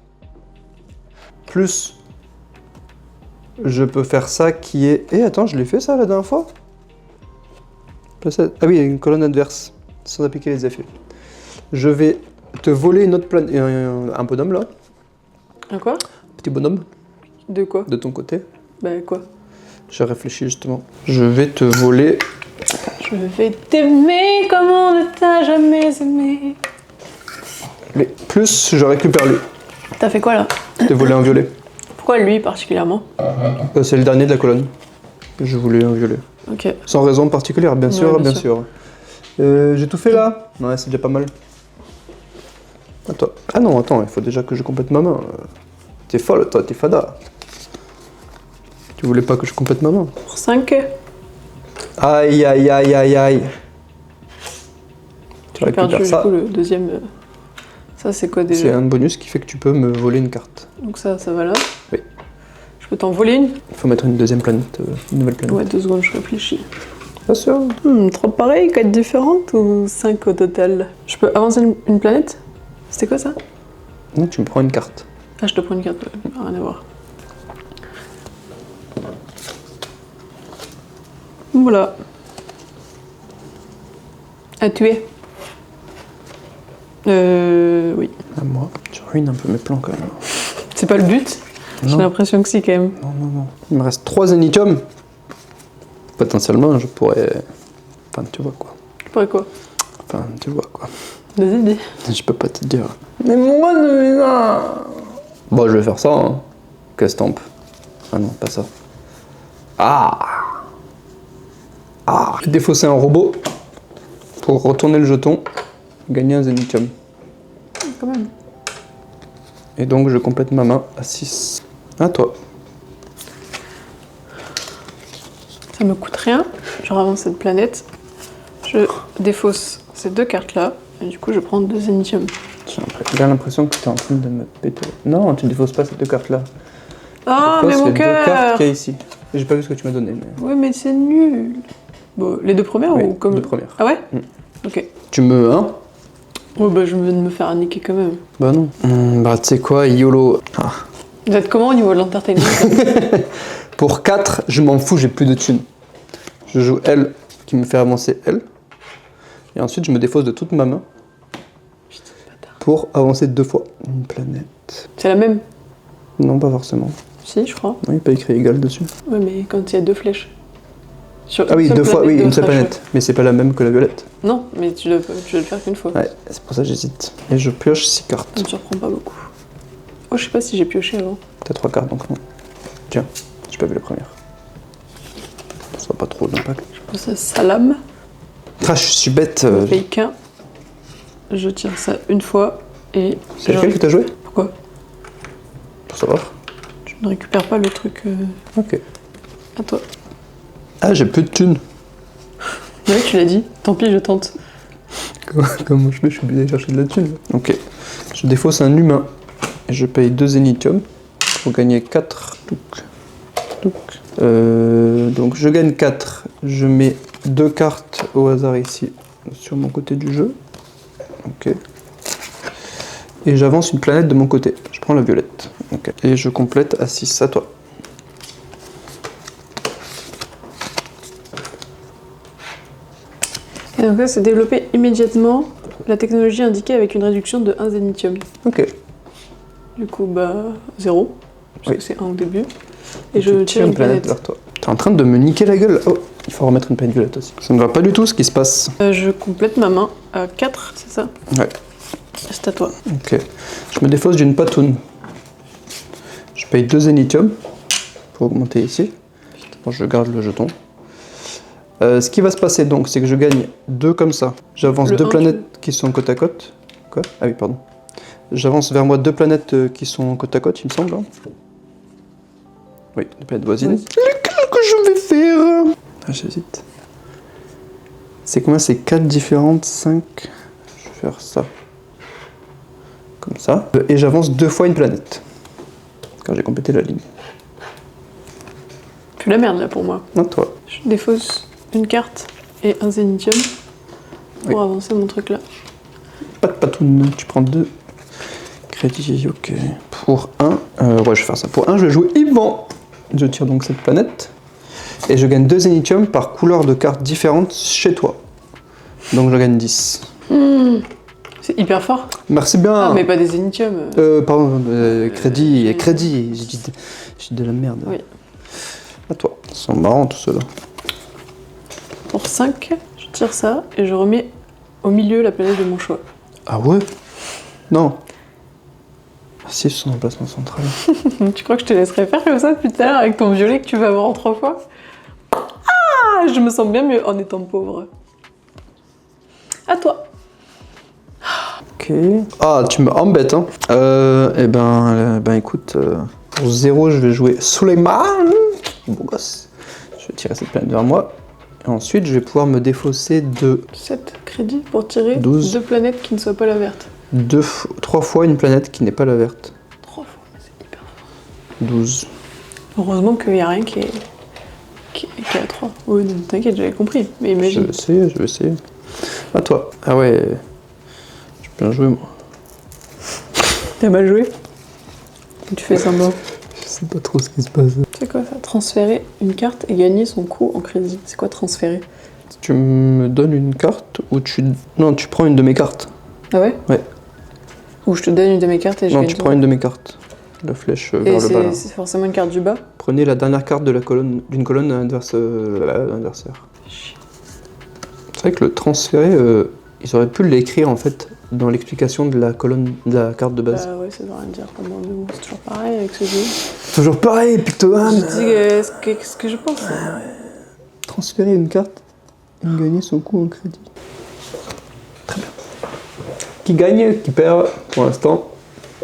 Speaker 1: Plus, je peux faire ça qui est... Eh attends, je l'ai fait ça la dernière fois. Ah oui, une colonne adverse, sans appliquer les effets. Je vais te voler une autre planète, un bonhomme là.
Speaker 2: Un quoi?
Speaker 1: Petit bonhomme.
Speaker 2: De quoi?
Speaker 1: De ton côté.
Speaker 2: Bah quoi?
Speaker 1: J'ai réfléchi justement. Je vais te voler...
Speaker 2: Je vais t'aimer comme on ne t'a jamais aimé.
Speaker 1: Plus, je récupère lui.
Speaker 2: T'as fait quoi là?
Speaker 1: Je t'ai volé un violet.
Speaker 2: Pourquoi lui particulièrement?
Speaker 1: C'est le dernier de la colonne. Je voulais un violet.
Speaker 2: Ok.
Speaker 1: Sans raison particulière, bien sûr,
Speaker 2: ouais,
Speaker 1: bien sûr. J'ai tout fait là? Ouais, c'est déjà pas mal. Attends. Ah non, attends, il faut déjà que je complète ma main. T'es folle, toi, t'es fada. Tu voulais pas que je complète ma main?
Speaker 2: Pour 5.
Speaker 1: Aïe, aïe, aïe, aïe, aïe. Tu
Speaker 2: J'ai perdu
Speaker 1: récupères ça.
Speaker 2: Du coup, le deuxième. Ça, c'est quoi déjà?
Speaker 1: C'est un bonus qui fait que tu peux me voler une carte.
Speaker 2: Donc ça va là?
Speaker 1: Oui.
Speaker 2: Je peux t'en voler une?
Speaker 1: Il faut mettre une deuxième planète, une nouvelle planète.
Speaker 2: Ouais, 2 secondes, je réfléchis.
Speaker 1: Bien sûr.
Speaker 2: 3 pareilles, 4 différentes ou 5 au total? Je peux avancer une planète? C'était quoi ça?
Speaker 1: Non, tu me prends une carte.
Speaker 2: Ah, je te prends une carte, rien à voir. Voilà. À tuer. Oui.
Speaker 1: À moi. Tu ruines un peu mes plans quand même.
Speaker 2: C'est pas le but? J'ai l'impression que si quand même.
Speaker 1: Non, non, non. Il me reste 3 zénithum. Potentiellement, je pourrais... Enfin, tu vois quoi.
Speaker 2: Tu pourrais quoi?
Speaker 1: Enfin, tu vois quoi.
Speaker 2: Vas-y, dis.
Speaker 1: Je peux pas te dire. Mais moi, non. Bon, je vais faire ça, hein. Qu'estampe. Ah non, pas ça. Ah. Ah. J'ai défaussé un robot pour retourner le jeton, gagner un zénithum.
Speaker 2: Quand même.
Speaker 1: Et donc, je complète ma main à 6. À toi.
Speaker 2: Ça me coûte rien. Je ravance cette planète. Je défausse ces 2 cartes-là. Et du coup, je prends 2 zénithum.
Speaker 1: J'ai bien l'impression que tu es en train de me péter. Non, tu défausses pas ces 2 cartes-là.
Speaker 2: Ah, mais mon cœur!
Speaker 1: Les 2 cartes qu'il y a ici. J'ai pas vu ce que tu m'as donné. Mais...
Speaker 2: Oui, mais c'est nul. Bon, les 2 premières ou comme...
Speaker 1: les 2 premières.
Speaker 2: Ah ouais? Ok.
Speaker 1: Tu me... Hein?
Speaker 2: Oh bah je viens de me faire niquer quand même.
Speaker 1: Bah non. Bah tu sais quoi, YOLO. Ah.
Speaker 2: Vous êtes comment au niveau de l'entertainment?
Speaker 1: Pour 4, je m'en fous, j'ai plus de thunes. Je joue elle, qui me fait avancer elle. Et ensuite je me défausse de toute ma main.
Speaker 2: Putain, bâtard.
Speaker 1: Pour avancer 2 fois. Une planète.
Speaker 2: C'est la même?
Speaker 1: Non, pas forcément.
Speaker 2: Si, je crois.
Speaker 1: Non, il n'y a pas écrit égal dessus.
Speaker 2: Ouais, mais quand il y a 2 flèches. Sur
Speaker 1: Ah oui, 2 fois, oui, une seule
Speaker 2: planète.
Speaker 1: planète. Mais c'est pas la même que la violette.
Speaker 2: Non, mais tu dois le faire qu'une fois.
Speaker 1: Ouais, c'est pour ça que j'hésite. Et je pioche 6 cartes.
Speaker 2: Ça me surprend pas beaucoup. Oh, je sais pas si j'ai pioché avant.
Speaker 1: T'as 3 cartes donc non. Tiens, j'ai pas vu la première. Ça n'a pas trop d'impact.
Speaker 2: Je pose ça salam.
Speaker 1: Ah, je suis bête.
Speaker 2: Je ne paye qu'un. Je tire ça une fois et.
Speaker 1: C'est lequel que t'as joué?
Speaker 2: Pourquoi?
Speaker 1: Pour savoir.
Speaker 2: Tu ne récupères pas le truc.
Speaker 1: Ok.
Speaker 2: À toi.
Speaker 1: Ah, j'ai plus de thunes.
Speaker 2: Ouais, tu l'as dit. Tant pis, je tente.
Speaker 1: Comment je fais? Je suis obligé d'aller chercher de la thune. Ok. Je défausse un humain. Et je paye 2 zénithum pour gagner 4. Donc je gagne 4. Je mets 2 cartes au hasard ici, sur mon côté du jeu. Ok. Et j'avance une planète de mon côté. Je prends la violette. Ok. Et je complète à 6. À toi.
Speaker 2: Et donc là, c'est développé immédiatement. La technologie indiquée avec une réduction de 1 zénithium.
Speaker 1: Ok.
Speaker 2: Du coup, bah, 0. Parce
Speaker 1: Oui.
Speaker 2: que c'est 1 au début. Et je tire une planète
Speaker 1: vers toi. T'es en train de me niquer la gueule. Oh, il faut remettre une planète violette aussi. Ça ne va pas du tout ce qui se passe.
Speaker 2: Je complète ma main à 4, c'est ça?
Speaker 1: Ouais.
Speaker 2: C'est à toi.
Speaker 1: Ok. Je me défausse d'une patoune. Je paye 2 zénithium pour augmenter ici. Bon, je garde le jeton. Ce qui va se passer donc, c'est que je gagne 2 comme ça. J'avance 2 planètes qui sont côte à côte. Quoi? Ah oui, pardon. J'avance vers moi 2 planètes qui sont côte à côte, il me semble. Hein. Oui, 2 planètes voisines.
Speaker 2: Oui.
Speaker 1: Lequel que je vais faire? Ah, j'hésite. C'est combien? C'est 4 différentes, 5. Je vais faire ça. Comme ça. Et j'avance 2 fois une planète. Quand j'ai complété la ligne.
Speaker 2: Plus la merde là pour moi.
Speaker 1: À toi.
Speaker 2: Je défausse une carte et un zénithium pour avancer mon truc là.
Speaker 1: Pas de patoune, tu prends 2 crédits, ok. Pour 1, ouais, je vais faire ça. Pour 1, je vais jouer Yvan. Je tire donc cette planète. Et je gagne 2 zénithium par couleur de cartes différentes chez toi. Donc je gagne 10.
Speaker 2: C'est hyper fort.
Speaker 1: Merci bien.
Speaker 2: Ah, mais pas des zénithiums.
Speaker 1: Pardon, crédit, crédit. J'ai dit de la merde.
Speaker 2: Oui.
Speaker 1: À toi. Ils sont marrants tout ceux-là.
Speaker 2: Pour 5, je tire ça et je remets au milieu la planète de mon choix.
Speaker 1: Ah ouais? Non. Ah si, son emplacement central.
Speaker 2: Tu crois que je te laisserais faire comme ça depuis tout à l'heure avec ton violet que tu vas avoir en 3 fois? Ah, je me sens bien mieux en étant pauvre. À toi.
Speaker 1: Ok. Ah, tu me embêtes, hein. Eh ben écoute, pour 0, je vais jouer Suleiman. Beau gosse. Je vais tirer cette planète vers moi. Et ensuite, je vais pouvoir me défausser de
Speaker 2: 7 crédits pour tirer
Speaker 1: 12.
Speaker 2: 2 planètes qui ne soient pas la verte.
Speaker 1: 3 fois une planète qui n'est pas la verte.
Speaker 2: 3 fois, mais c'est hyper fort.
Speaker 1: 12.
Speaker 2: Heureusement qu'il n'y a rien qui est à 3. Oui, non, t'inquiète, j'avais compris. Mais
Speaker 1: Je
Speaker 2: imagine.
Speaker 1: vais essayer. À toi. Ah ouais. J'ai bien joué, moi.
Speaker 2: T'as mal joué? Tu fais semblant.
Speaker 1: Je sais pas trop ce qui se passe.
Speaker 2: C'est quoi ça? Transférer une carte et gagner son coût en crédit. C'est quoi transférer?
Speaker 1: Tu me donnes une carte ou tu... Non, tu prends une de mes cartes.
Speaker 2: Ah ouais?
Speaker 1: Ouais.
Speaker 2: Ou je te donne une de mes cartes et je
Speaker 1: Non,
Speaker 2: gagne
Speaker 1: tu
Speaker 2: ton
Speaker 1: prends une de mes cartes. La flèche
Speaker 2: Et
Speaker 1: vers le bas. là.
Speaker 2: c'est forcément une carte du bas?
Speaker 1: Prenez la dernière carte de la colonne, d'une colonne adversaire. C'est vrai que le transférer, ils auraient pu l'écrire en fait dans l'explication de la colonne de la carte de base.
Speaker 2: Bah ouais, ça veut rien dire pour moi, mais bon, c'est toujours pareil avec ce jeu.
Speaker 1: Toujours pareil, putain.
Speaker 2: Je dis ce que je pense.
Speaker 1: Transférer une carte et gagner son coût en crédit. Très bien. Qui gagne, qui perd, pour l'instant,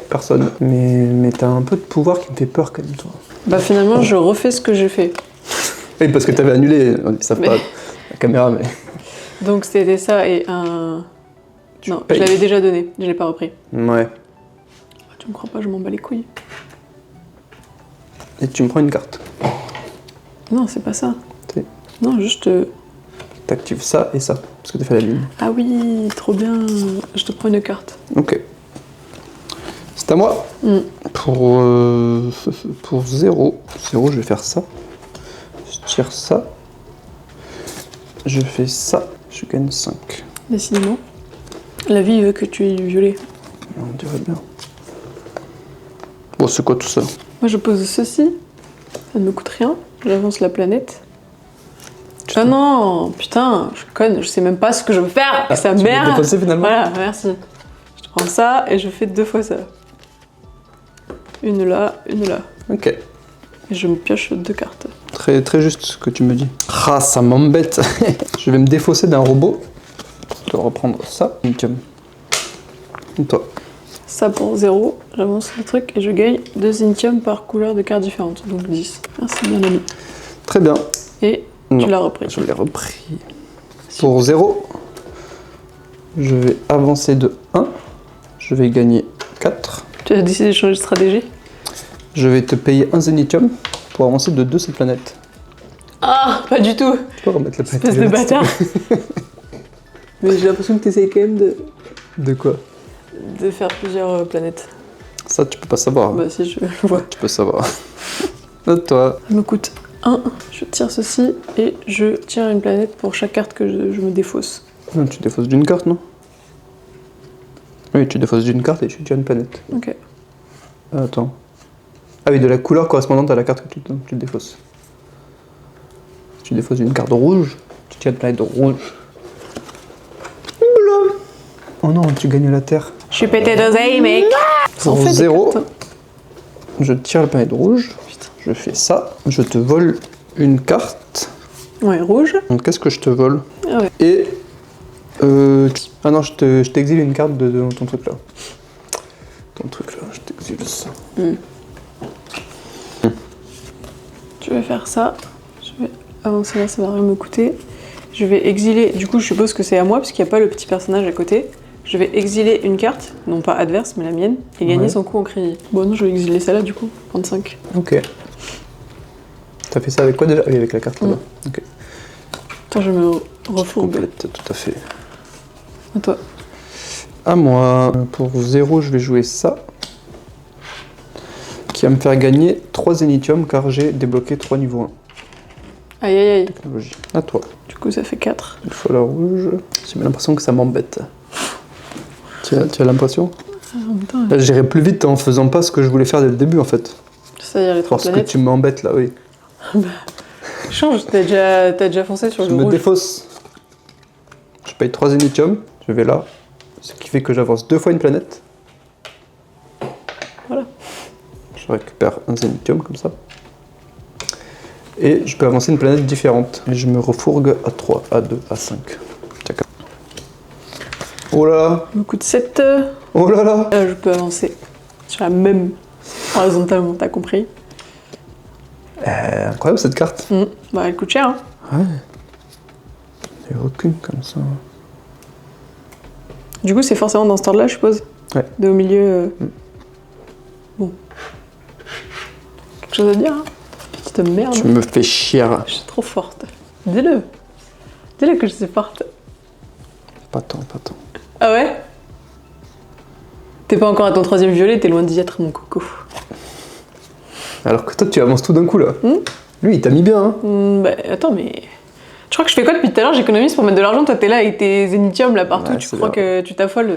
Speaker 1: personne. Mais t'as un peu de pouvoir qui me fait peur quand même, toi.
Speaker 2: Bah finalement, je refais ce que j'ai fait.
Speaker 1: Oui, parce que t'avais annulé, ils savent pas la caméra, mais...
Speaker 2: Donc c'était ça et un... Non,
Speaker 1: payes.
Speaker 2: je l'avais déjà donné, je l'ai pas repris.
Speaker 1: Ouais.
Speaker 2: Tu me crois pas, je m'en bats les couilles.
Speaker 1: Et tu me prends une carte.
Speaker 2: Non, c'est pas ça.
Speaker 1: Si.
Speaker 2: Non, juste...
Speaker 1: T'actives ça et ça, parce que t'as fait la ligne.
Speaker 2: Ah oui, trop bien. Je te prends une carte.
Speaker 1: Ok. C'est à moi. Pour 0, je vais faire ça. Je tire ça. Je fais ça. Je gagne 5.
Speaker 2: Décidément. La vie veut que tu aies du violet.
Speaker 1: On dirait bien. Bon, c'est quoi tout ça?
Speaker 2: Moi, je pose ceci. Ça ne me coûte rien. J'avance la planète. Ah non, putain, je conne, je sais même pas ce que je veux faire avec sa
Speaker 1: tu
Speaker 2: mère.
Speaker 1: l'as défaussé, finalement.
Speaker 2: Voilà, merci. Je prends ça et je fais 2 fois ça. Une là, une là.
Speaker 1: Ok.
Speaker 2: Et je me pioche 2 cartes.
Speaker 1: Très, très juste ce que tu me dis. Ah, ça m'embête. Je vais me défausser d'un robot. Je dois reprendre ça. Tiens. Et toi.
Speaker 2: Ça pour 0, j'avance le truc et je gagne 2 zintium par couleur de cartes différentes, donc 10. Merci bien ami.
Speaker 1: Très bien.
Speaker 2: Et
Speaker 1: Non,
Speaker 2: tu l'as repris.
Speaker 1: Je l'ai repris. Pour 0, je vais avancer de 1. Je vais gagner 4.
Speaker 2: Tu as décidé de changer de stratégie?
Speaker 1: Je vais te payer un zénithium pour avancer de 2 cette planète.
Speaker 2: Ah, pas du tout.
Speaker 1: Tu peux remettre la planète.
Speaker 2: Espèce de bâtard. Mais j'ai l'impression que tu essayes quand même
Speaker 1: De quoi?
Speaker 2: de faire plusieurs planètes.
Speaker 1: Ça, tu peux pas savoir.
Speaker 2: Bah si, je le vois.
Speaker 1: Tu peux savoir. À toi.
Speaker 2: Ça me coûte 1. Je tire ceci et je tire une planète pour chaque carte que je me défausse.
Speaker 1: Non, tu défausses d'une carte, non? Oui, tu défausses d'une carte et tu tires une planète.
Speaker 2: Ok.
Speaker 1: Attends. Ah oui, de la couleur correspondante à la carte que tu défausses. Si tu défausses une carte rouge, tu tires une planète rouge. Oula. Oh non, tu gagnes la terre.
Speaker 2: Je suis pété d'oseille, mec.
Speaker 1: Pour 0, je tire la planète rouge.
Speaker 2: Putain.
Speaker 1: Je fais ça. Je te vole une carte.
Speaker 2: Ouais, rouge.
Speaker 1: Donc qu'est-ce que je te vole?
Speaker 2: Ah ouais.
Speaker 1: Et... Ah non, je t'exile une carte de ton truc là. Ton truc là, je t'exile ça.
Speaker 2: Je vais faire ça. Je vais avancer là, ça va rien me coûter. Je vais exiler, du coup je suppose que c'est à moi parce qu'il n'y a pas le petit personnage à côté. Je vais exiler une carte, non pas adverse mais la mienne, et gagner son coup en crédit. Bon non, je vais exiler celle-là du coup, 35.
Speaker 1: Ok. T'as fait ça avec quoi déjà? Oui, avec la carte là-bas. Ok.
Speaker 2: Attends, je me refourgue.
Speaker 1: Complète, tout à fait.
Speaker 2: À toi.
Speaker 1: À moi. Pour 0, je vais jouer ça. Qui va me faire gagner 3 zénithium car j'ai débloqué 3 niveaux 1.
Speaker 2: Aïe aïe aïe.
Speaker 1: Technologie. À toi.
Speaker 2: Du coup ça fait 4.
Speaker 1: Une fois la rouge. J'ai bien l'impression que ça m'embête. Tu as l'impression?
Speaker 2: En même temps,
Speaker 1: Là, j'irai plus vite en faisant pas ce que je voulais faire dès le début en fait.
Speaker 2: c'est-à-dire les 3
Speaker 1: Parce que
Speaker 2: planètes.
Speaker 1: tu m'embêtes là, oui.
Speaker 2: Change, t'as déjà foncé sur
Speaker 1: Je
Speaker 2: le
Speaker 1: me
Speaker 2: rouge.
Speaker 1: défausse. Je paye 3 zénithium. Je vais là. Ce qui fait que j'avance 2 fois une planète.
Speaker 2: Voilà.
Speaker 1: Je récupère un zénithium comme ça. Et je peux avancer une planète différente. Et je me refourgue à 3, à 2, à 5. Tchac. Oh là là.
Speaker 2: Me coûte 7.
Speaker 1: Oh là là.
Speaker 2: Là je peux avancer sur la même horizontalement, t'as compris.
Speaker 1: Incroyable cette carte.
Speaker 2: Bah elle coûte cher hein.
Speaker 1: Ouais. Il y a aucune comme ça.
Speaker 2: Du coup c'est forcément dans ce ordre là je suppose.
Speaker 1: Ouais.
Speaker 2: De au milieu. Bon. Quelque chose à dire hein. Petite merde.
Speaker 1: Tu me fais chier.
Speaker 2: Je suis trop forte. Dis-le. Dis-le que je suis forte.
Speaker 1: Pas tant, pas tant.
Speaker 2: Ah ouais? T'es pas encore à ton 3e violet, t'es loin d'y être mon coco.
Speaker 1: Alors que toi tu avances tout d'un coup là. Lui il t'a mis bien hein.
Speaker 2: Bah attends mais... Je crois que je fais quoi depuis tout à l'heure? J'économise pour mettre de l'argent, toi t'es là avec tes zénithium là partout,
Speaker 1: Ouais,
Speaker 2: tu
Speaker 1: c'est
Speaker 2: crois
Speaker 1: vrai.
Speaker 2: que tu t'affoles.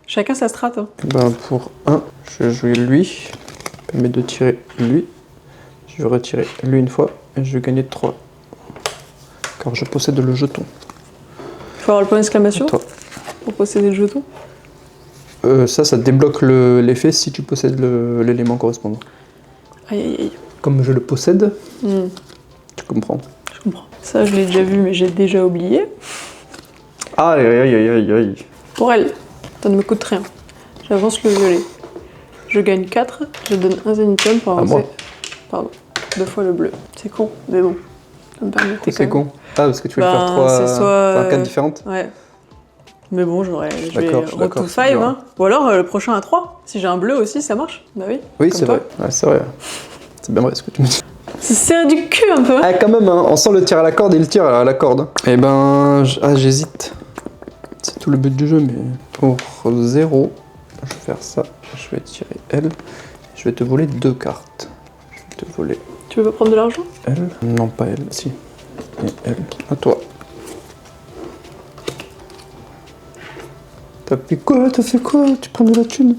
Speaker 2: Chacun sa strat hein.
Speaker 1: Ben pour 1, je vais jouer lui. Ça permet de tirer lui. Je vais retirer lui une fois et je vais gagner 3. Car je possède le jeton.
Speaker 2: Faut avoir le point d'exclamation
Speaker 1: Toi.
Speaker 2: pour posséder le jeton.
Speaker 1: Ça débloque l'effet si tu possèdes l'élément correspondant.
Speaker 2: Aïe aïe aïe.
Speaker 1: Comme je le possède, tu comprends.
Speaker 2: Je comprends. Ça je l'ai déjà vu mais j'ai déjà oublié.
Speaker 1: Aïe aïe aïe aïe aïe.
Speaker 2: Pour elle, ça ne me coûte rien. J'avance le violet. Je gagne 4, je donne un zénithium pour avancer.
Speaker 1: moi.
Speaker 2: Pardon, 2 fois le bleu. C'est con, mais bon. Ça me permet quand
Speaker 1: C'est
Speaker 2: même.
Speaker 1: con. Ah parce que tu voulais
Speaker 2: Ben,
Speaker 1: faire 3
Speaker 2: c'est soit-
Speaker 1: 4 différentes.
Speaker 2: Ouais. Mais bon, je vais
Speaker 1: D'accord, je suis
Speaker 2: road
Speaker 1: d'accord,
Speaker 2: to
Speaker 1: c'est
Speaker 2: 5,
Speaker 1: dur.
Speaker 2: hein. Ou alors le prochain à 3. Si j'ai un bleu aussi, ça marche. Bah oui.
Speaker 1: Oui
Speaker 2: Comme
Speaker 1: c'est
Speaker 2: toi.
Speaker 1: vrai. Ouais, c'est vrai. C'est bien vrai ce que tu me dis.
Speaker 2: C'est serré du cul un peu.
Speaker 1: Ah quand même hein, on sent le tir à la corde et il tire à la corde. Eh ben j'hésite. C'est tout le but du jeu mais pour 0, je vais faire ça. Je vais tirer elle. Je vais te voler 2 cartes. Je vais te voler
Speaker 2: Tu veux pas prendre de l'argent?
Speaker 1: elle. Non pas elle, si. Et elle. À toi. T'as fait quoi? T'as fait quoi? Tu prends de la thune?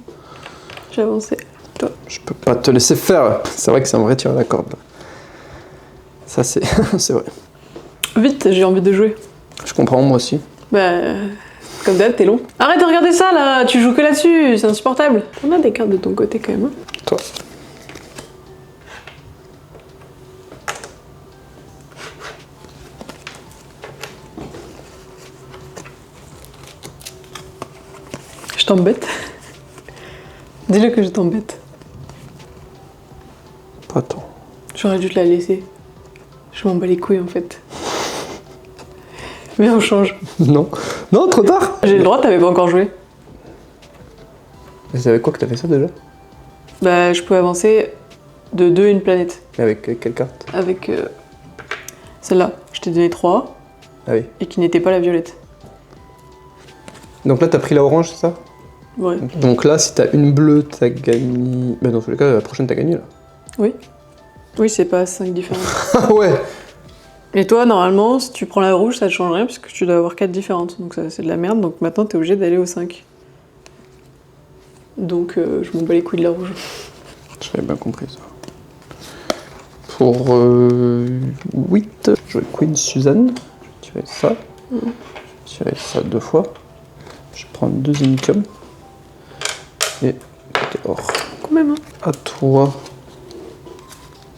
Speaker 2: J'ai avancé. Toi.
Speaker 1: Je peux pas te laisser faire. C'est vrai que c'est un vrai tir à la corde. Là. Ça c'est c'est vrai.
Speaker 2: Vite, j'ai envie de jouer.
Speaker 1: Je comprends moi aussi.
Speaker 2: Bah, comme d'hab, t'es long. Arrête de regarder ça là, tu joues que là-dessus, c'est insupportable. On a des cartes de ton côté quand même. Hein.
Speaker 1: Toi.
Speaker 2: Je t'embête. Dis-le que je t'embête.
Speaker 1: Pas tant.
Speaker 2: J'aurais dû te la laisser. Je m'en bats les couilles en fait. Mais on change.
Speaker 1: Non. Non, trop tard.
Speaker 2: J'ai le droit, t'avais pas encore joué.
Speaker 1: Mais c'est avec quoi que t'as fait ça déjà?
Speaker 2: Bah, je peux avancer de 2 une planète.
Speaker 1: Et avec quelle carte?
Speaker 2: Avec celle-là. Je t'ai donné 3
Speaker 1: Ah oui.
Speaker 2: et qui n'était pas la violette.
Speaker 1: Donc là t'as pris la orange, c'est ça?
Speaker 2: Ouais.
Speaker 1: Donc là si t'as une bleue, t'as gagné... Bah dans tous les cas, la prochaine t'as gagné là.
Speaker 2: Oui. Oui, c'est pas 5 différentes.
Speaker 1: Ah ouais.
Speaker 2: Et toi, normalement, si tu prends la rouge, ça te change rien puisque tu dois avoir 4 différentes. Donc ça, c'est de la merde. Donc maintenant, t'es obligé d'aller au 5. donc je m'en bats les couilles de la rouge.
Speaker 1: J'avais bien compris ça. Pour 8, je vais Queen Suzanne. Je vais tirer ça. Je vais tirer ça 2 fois. Je vais prendre 2 Zénitium. Et côté or.
Speaker 2: Quand même, hein.
Speaker 1: À toi.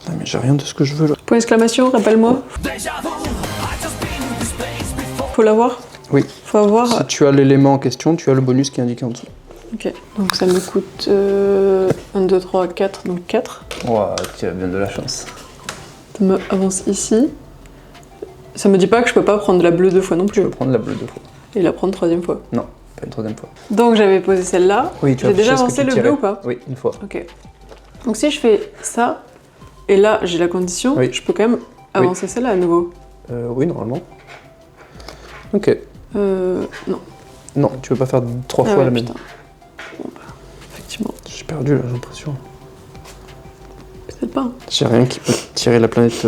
Speaker 1: Ah, mais j'ai rien de ce que je veux là.
Speaker 2: Point d'exclamation, rappelle-moi. Faut l'avoir.
Speaker 1: Oui.
Speaker 2: Faut avoir.
Speaker 1: Si tu as l'élément en question, tu as le bonus qui est indiqué en dessous.
Speaker 2: Ok, donc ça me coûte 1, 2, 3, 4, donc 4.
Speaker 1: Ouah, tu as bien de la chance.
Speaker 2: Ça me avance ici. Ça me dit pas que je peux pas prendre la bleue 2 fois non plus.
Speaker 1: Tu peux prendre la bleue 2 fois.
Speaker 2: Et la prendre 3e fois.
Speaker 1: Non, pas une 3e fois.
Speaker 2: Donc j'avais posé celle-là.
Speaker 1: Oui, tu as
Speaker 2: J'ai déjà
Speaker 1: ce que
Speaker 2: avancé
Speaker 1: tu
Speaker 2: le
Speaker 1: tirais.
Speaker 2: bleu ou pas?
Speaker 1: Oui, une fois.
Speaker 2: Ok. Donc si je fais ça, et là j'ai la condition,
Speaker 1: Oui.
Speaker 2: je peux quand même avancer celle-là à nouveau.
Speaker 1: Oui, normalement. Ok.
Speaker 2: Non.
Speaker 1: Non, tu peux pas faire 3
Speaker 2: Ah
Speaker 1: fois
Speaker 2: ouais,
Speaker 1: la même.
Speaker 2: putain. Bon, bah, effectivement.
Speaker 1: J'ai perdu là, j'ai l'impression.
Speaker 2: Peut-être pas. Hein.
Speaker 1: J'ai rien qui peut tirer la planète.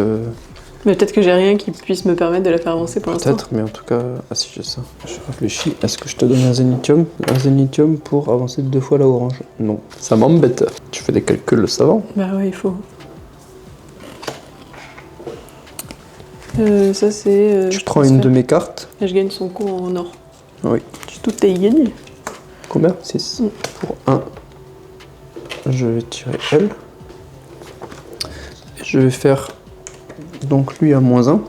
Speaker 2: Mais peut-être que j'ai rien qui puisse me permettre de la faire avancer pour l'instant.
Speaker 1: Peut-être, mais en tout cas. Ah si, j'ai ça. Je réfléchis. Est-ce que je te donne un Zénitium? Un Zénitium pour avancer 2 fois la orange? Non. Ça m'embête. Tu fais des calculs savants.
Speaker 2: Bah ouais, il faut. Ça c'est.
Speaker 1: Tu prends une de mes cartes.
Speaker 2: Et je gagne son coup en or.
Speaker 1: Oui.
Speaker 2: J'ai tout à y gagner.
Speaker 1: Combien? 6. Pour 1. Je vais tirer elle. Et je vais faire donc lui à -1.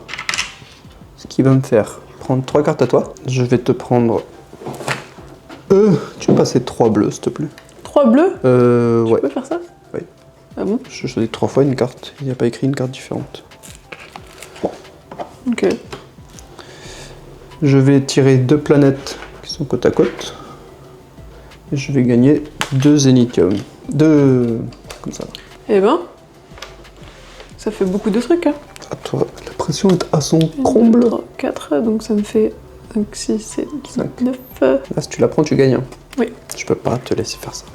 Speaker 1: Ce qui va me faire prendre 3 cartes à toi. Je vais te prendre. Tu peux passer 3 bleus, s'il te plaît.
Speaker 2: 3 bleus?
Speaker 1: Ouais.
Speaker 2: Tu peux faire ça?
Speaker 1: Oui.
Speaker 2: Ah bon?
Speaker 1: Je choisis 3 fois une carte. Il n'y a pas écrit une carte différente.
Speaker 2: Ok.
Speaker 1: Je vais tirer 2 planètes qui sont côte à côte. Et je vais gagner 2 Zénitium. 2. Comme ça.
Speaker 2: Eh ben. Ça fait beaucoup de trucs, hein.
Speaker 1: À toi. La pression est à son comble.
Speaker 2: 3, 4, donc ça me fait 5, 6, 7, 8, 9.
Speaker 1: Là, si tu la prends, tu gagnes.
Speaker 2: Oui.
Speaker 1: Je peux pas te laisser faire ça.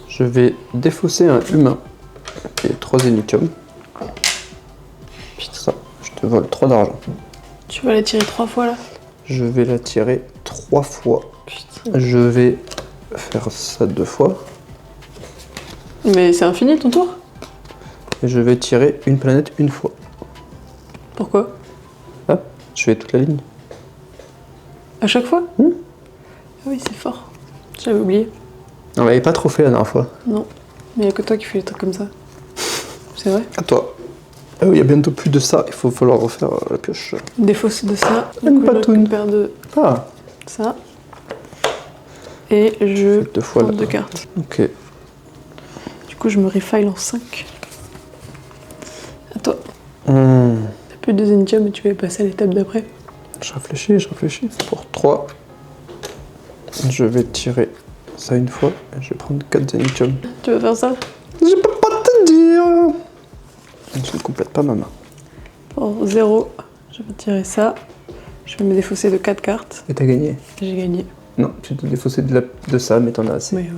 Speaker 1: Je vais défausser un humain. Et 3 Zénitium. Putain, ça. Je te vole 3 d'argent.
Speaker 2: Tu vas la tirer 3 fois là?
Speaker 1: Je vais la tirer 3 fois.
Speaker 2: Putain.
Speaker 1: Je vais faire ça 2 fois.
Speaker 2: Mais c'est infini ton tour?
Speaker 1: Et je vais tirer une planète une fois.
Speaker 2: Pourquoi?
Speaker 1: Ah, je fais toute la ligne.
Speaker 2: À chaque fois? Ah oui, c'est fort. J'avais oublié.
Speaker 1: On l'avait pas trop fait la dernière fois.
Speaker 2: Non. Mais il n'y a que toi qui fais des trucs comme ça. C'est vrai?
Speaker 1: À toi. Ah oui, il y a bientôt plus de ça. Il faut falloir refaire la pioche.
Speaker 2: Défausser de ça.
Speaker 1: Une
Speaker 2: Du coup, je
Speaker 1: patoune.
Speaker 2: récupère de
Speaker 1: Ah,
Speaker 2: ça. Et je
Speaker 1: fais 2 fois
Speaker 2: prends
Speaker 1: là.
Speaker 2: 2 cartes.
Speaker 1: Ok.
Speaker 2: Du coup, je me refile en 5. À toi.
Speaker 1: Hmm.
Speaker 2: T'as plus de Zénitium, mais tu vas passer à l'étape d'après.
Speaker 1: Je réfléchis. Pour 3, je vais tirer ça une fois. Et je vais prendre 4 Zénitium.
Speaker 2: Tu vas faire ça?
Speaker 1: Je peux pas te dire. Je ne complète pas ma main.
Speaker 2: Pour 0, je vais tirer ça. Je vais me défausser de 4 cartes.
Speaker 1: Et t'as gagné.
Speaker 2: J'ai gagné.
Speaker 1: Non, tu te défaussé de ça, mais t'en as assez.
Speaker 2: Oui, ouais.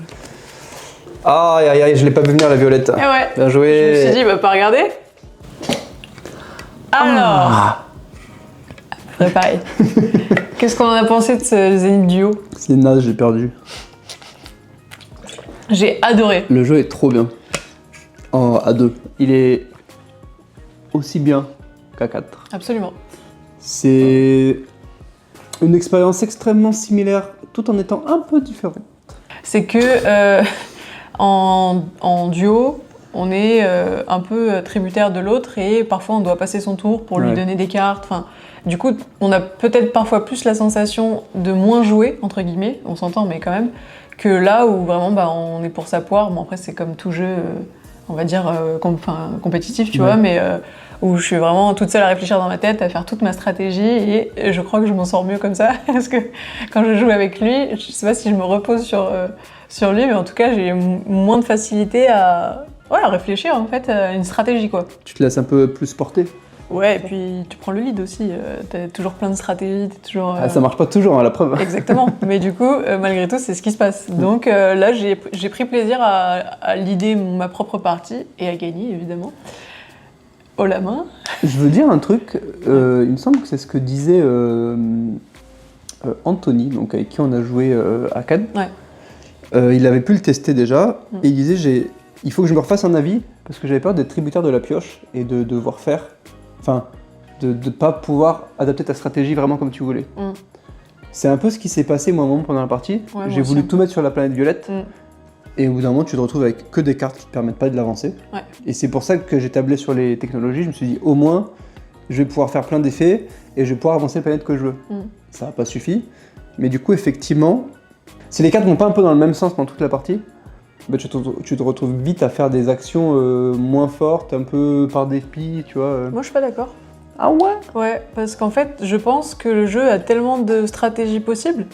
Speaker 1: Aïe aïe aïe, je l'ai pas vu venir la violette.
Speaker 2: Eh ouais.
Speaker 1: Bien
Speaker 2: Je
Speaker 1: joué.
Speaker 2: me suis dit, bah pas regarder. Alors. Faudrait pareil. Qu'est-ce qu'on en a pensé de ce Zénith Duo?
Speaker 1: C'est naze, j'ai perdu.
Speaker 2: J'ai adoré.
Speaker 1: Le jeu est trop bien. À 2. Il est aussi bien qu'à 4.
Speaker 2: Absolument.
Speaker 1: C'est une expérience extrêmement similaire, tout en étant un peu différente.
Speaker 2: C'est que en duo, on est un peu tributaire de l'autre et parfois on doit passer son tour pour lui donner des cartes. Enfin, du coup, on a peut-être parfois plus la sensation de moins jouer, entre guillemets, on s'entend, mais quand même, que là où vraiment bah, on est pour sa poire. Bon, après, c'est comme tout jeu, on va dire, compétitif, tu vois, mais où je suis vraiment toute seule à réfléchir dans ma tête, à faire toute ma stratégie, et je crois que je m'en sors mieux comme ça, parce que quand je joue avec lui, je sais pas si je me repose sur lui, mais en tout cas, j'ai moins de facilité à réfléchir, en fait, à une stratégie, quoi.
Speaker 1: Tu te laisses un peu plus porter.
Speaker 2: Ouais, et puis tu prends le lead aussi, t'as toujours plein de stratégies, t'es toujours...
Speaker 1: Ah, ça marche pas toujours, hein, la preuve.
Speaker 2: Exactement, mais du coup, malgré tout, c'est ce qui se passe. Donc là, j'ai pris plaisir à leader ma propre partie, et à gagner, évidemment. Haut la main.
Speaker 1: Je veux dire un truc, il me semble que c'est ce que disait Anthony, donc avec qui on a joué à Cannes.
Speaker 2: Ouais.
Speaker 1: Il avait pu le tester déjà, et il disait il faut que je me refasse un avis, parce que j'avais peur d'être tributaire de la pioche et de devoir faire. Enfin, de ne pas pouvoir adapter ta stratégie vraiment comme tu voulais. C'est un peu ce qui s'est passé moi pendant la partie.
Speaker 2: Ouais,
Speaker 1: j'ai voulu tout mettre sur la planète violette. Et au bout d'un moment, tu te retrouves avec que des cartes qui ne te permettent pas de l'avancer.
Speaker 2: Ouais.
Speaker 1: Et c'est pour ça que j'ai tablé sur les technologies. Je me suis dit, au moins, je vais pouvoir faire plein d'effets et je vais pouvoir avancer la planète que je veux. Ça n'a pas suffi. Mais du coup, effectivement, si les cartes ne vont pas un peu dans le même sens pendant toute la partie, bah, tu te retrouves vite à faire des actions moins fortes, un peu par dépit, tu vois.
Speaker 2: Moi, je suis pas d'accord.
Speaker 1: Ah ouais?
Speaker 2: Ouais, parce qu'en fait, je pense que le jeu a tellement de stratégies possibles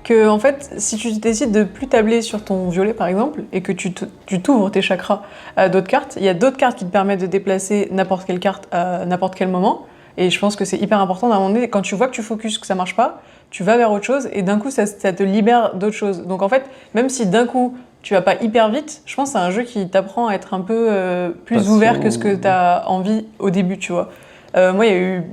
Speaker 2: que, en fait, si tu décides de plus tabler sur ton violet, par exemple, et que tu t'ouvres tes chakras à d'autres cartes, il y a d'autres cartes qui te permettent de déplacer n'importe quelle carte à n'importe quel moment. Et je pense que c'est hyper important d'un moment donné, quand tu vois que tu focuses, que ça marche pas, tu vas vers autre chose, et d'un coup, ça te libère d'autres choses. Donc en fait, même si d'un coup, tu vas pas hyper vite, je pense que c'est un jeu qui t'apprend à être un peu plus ouvert que ce que tu as envie au début, tu vois. Moi,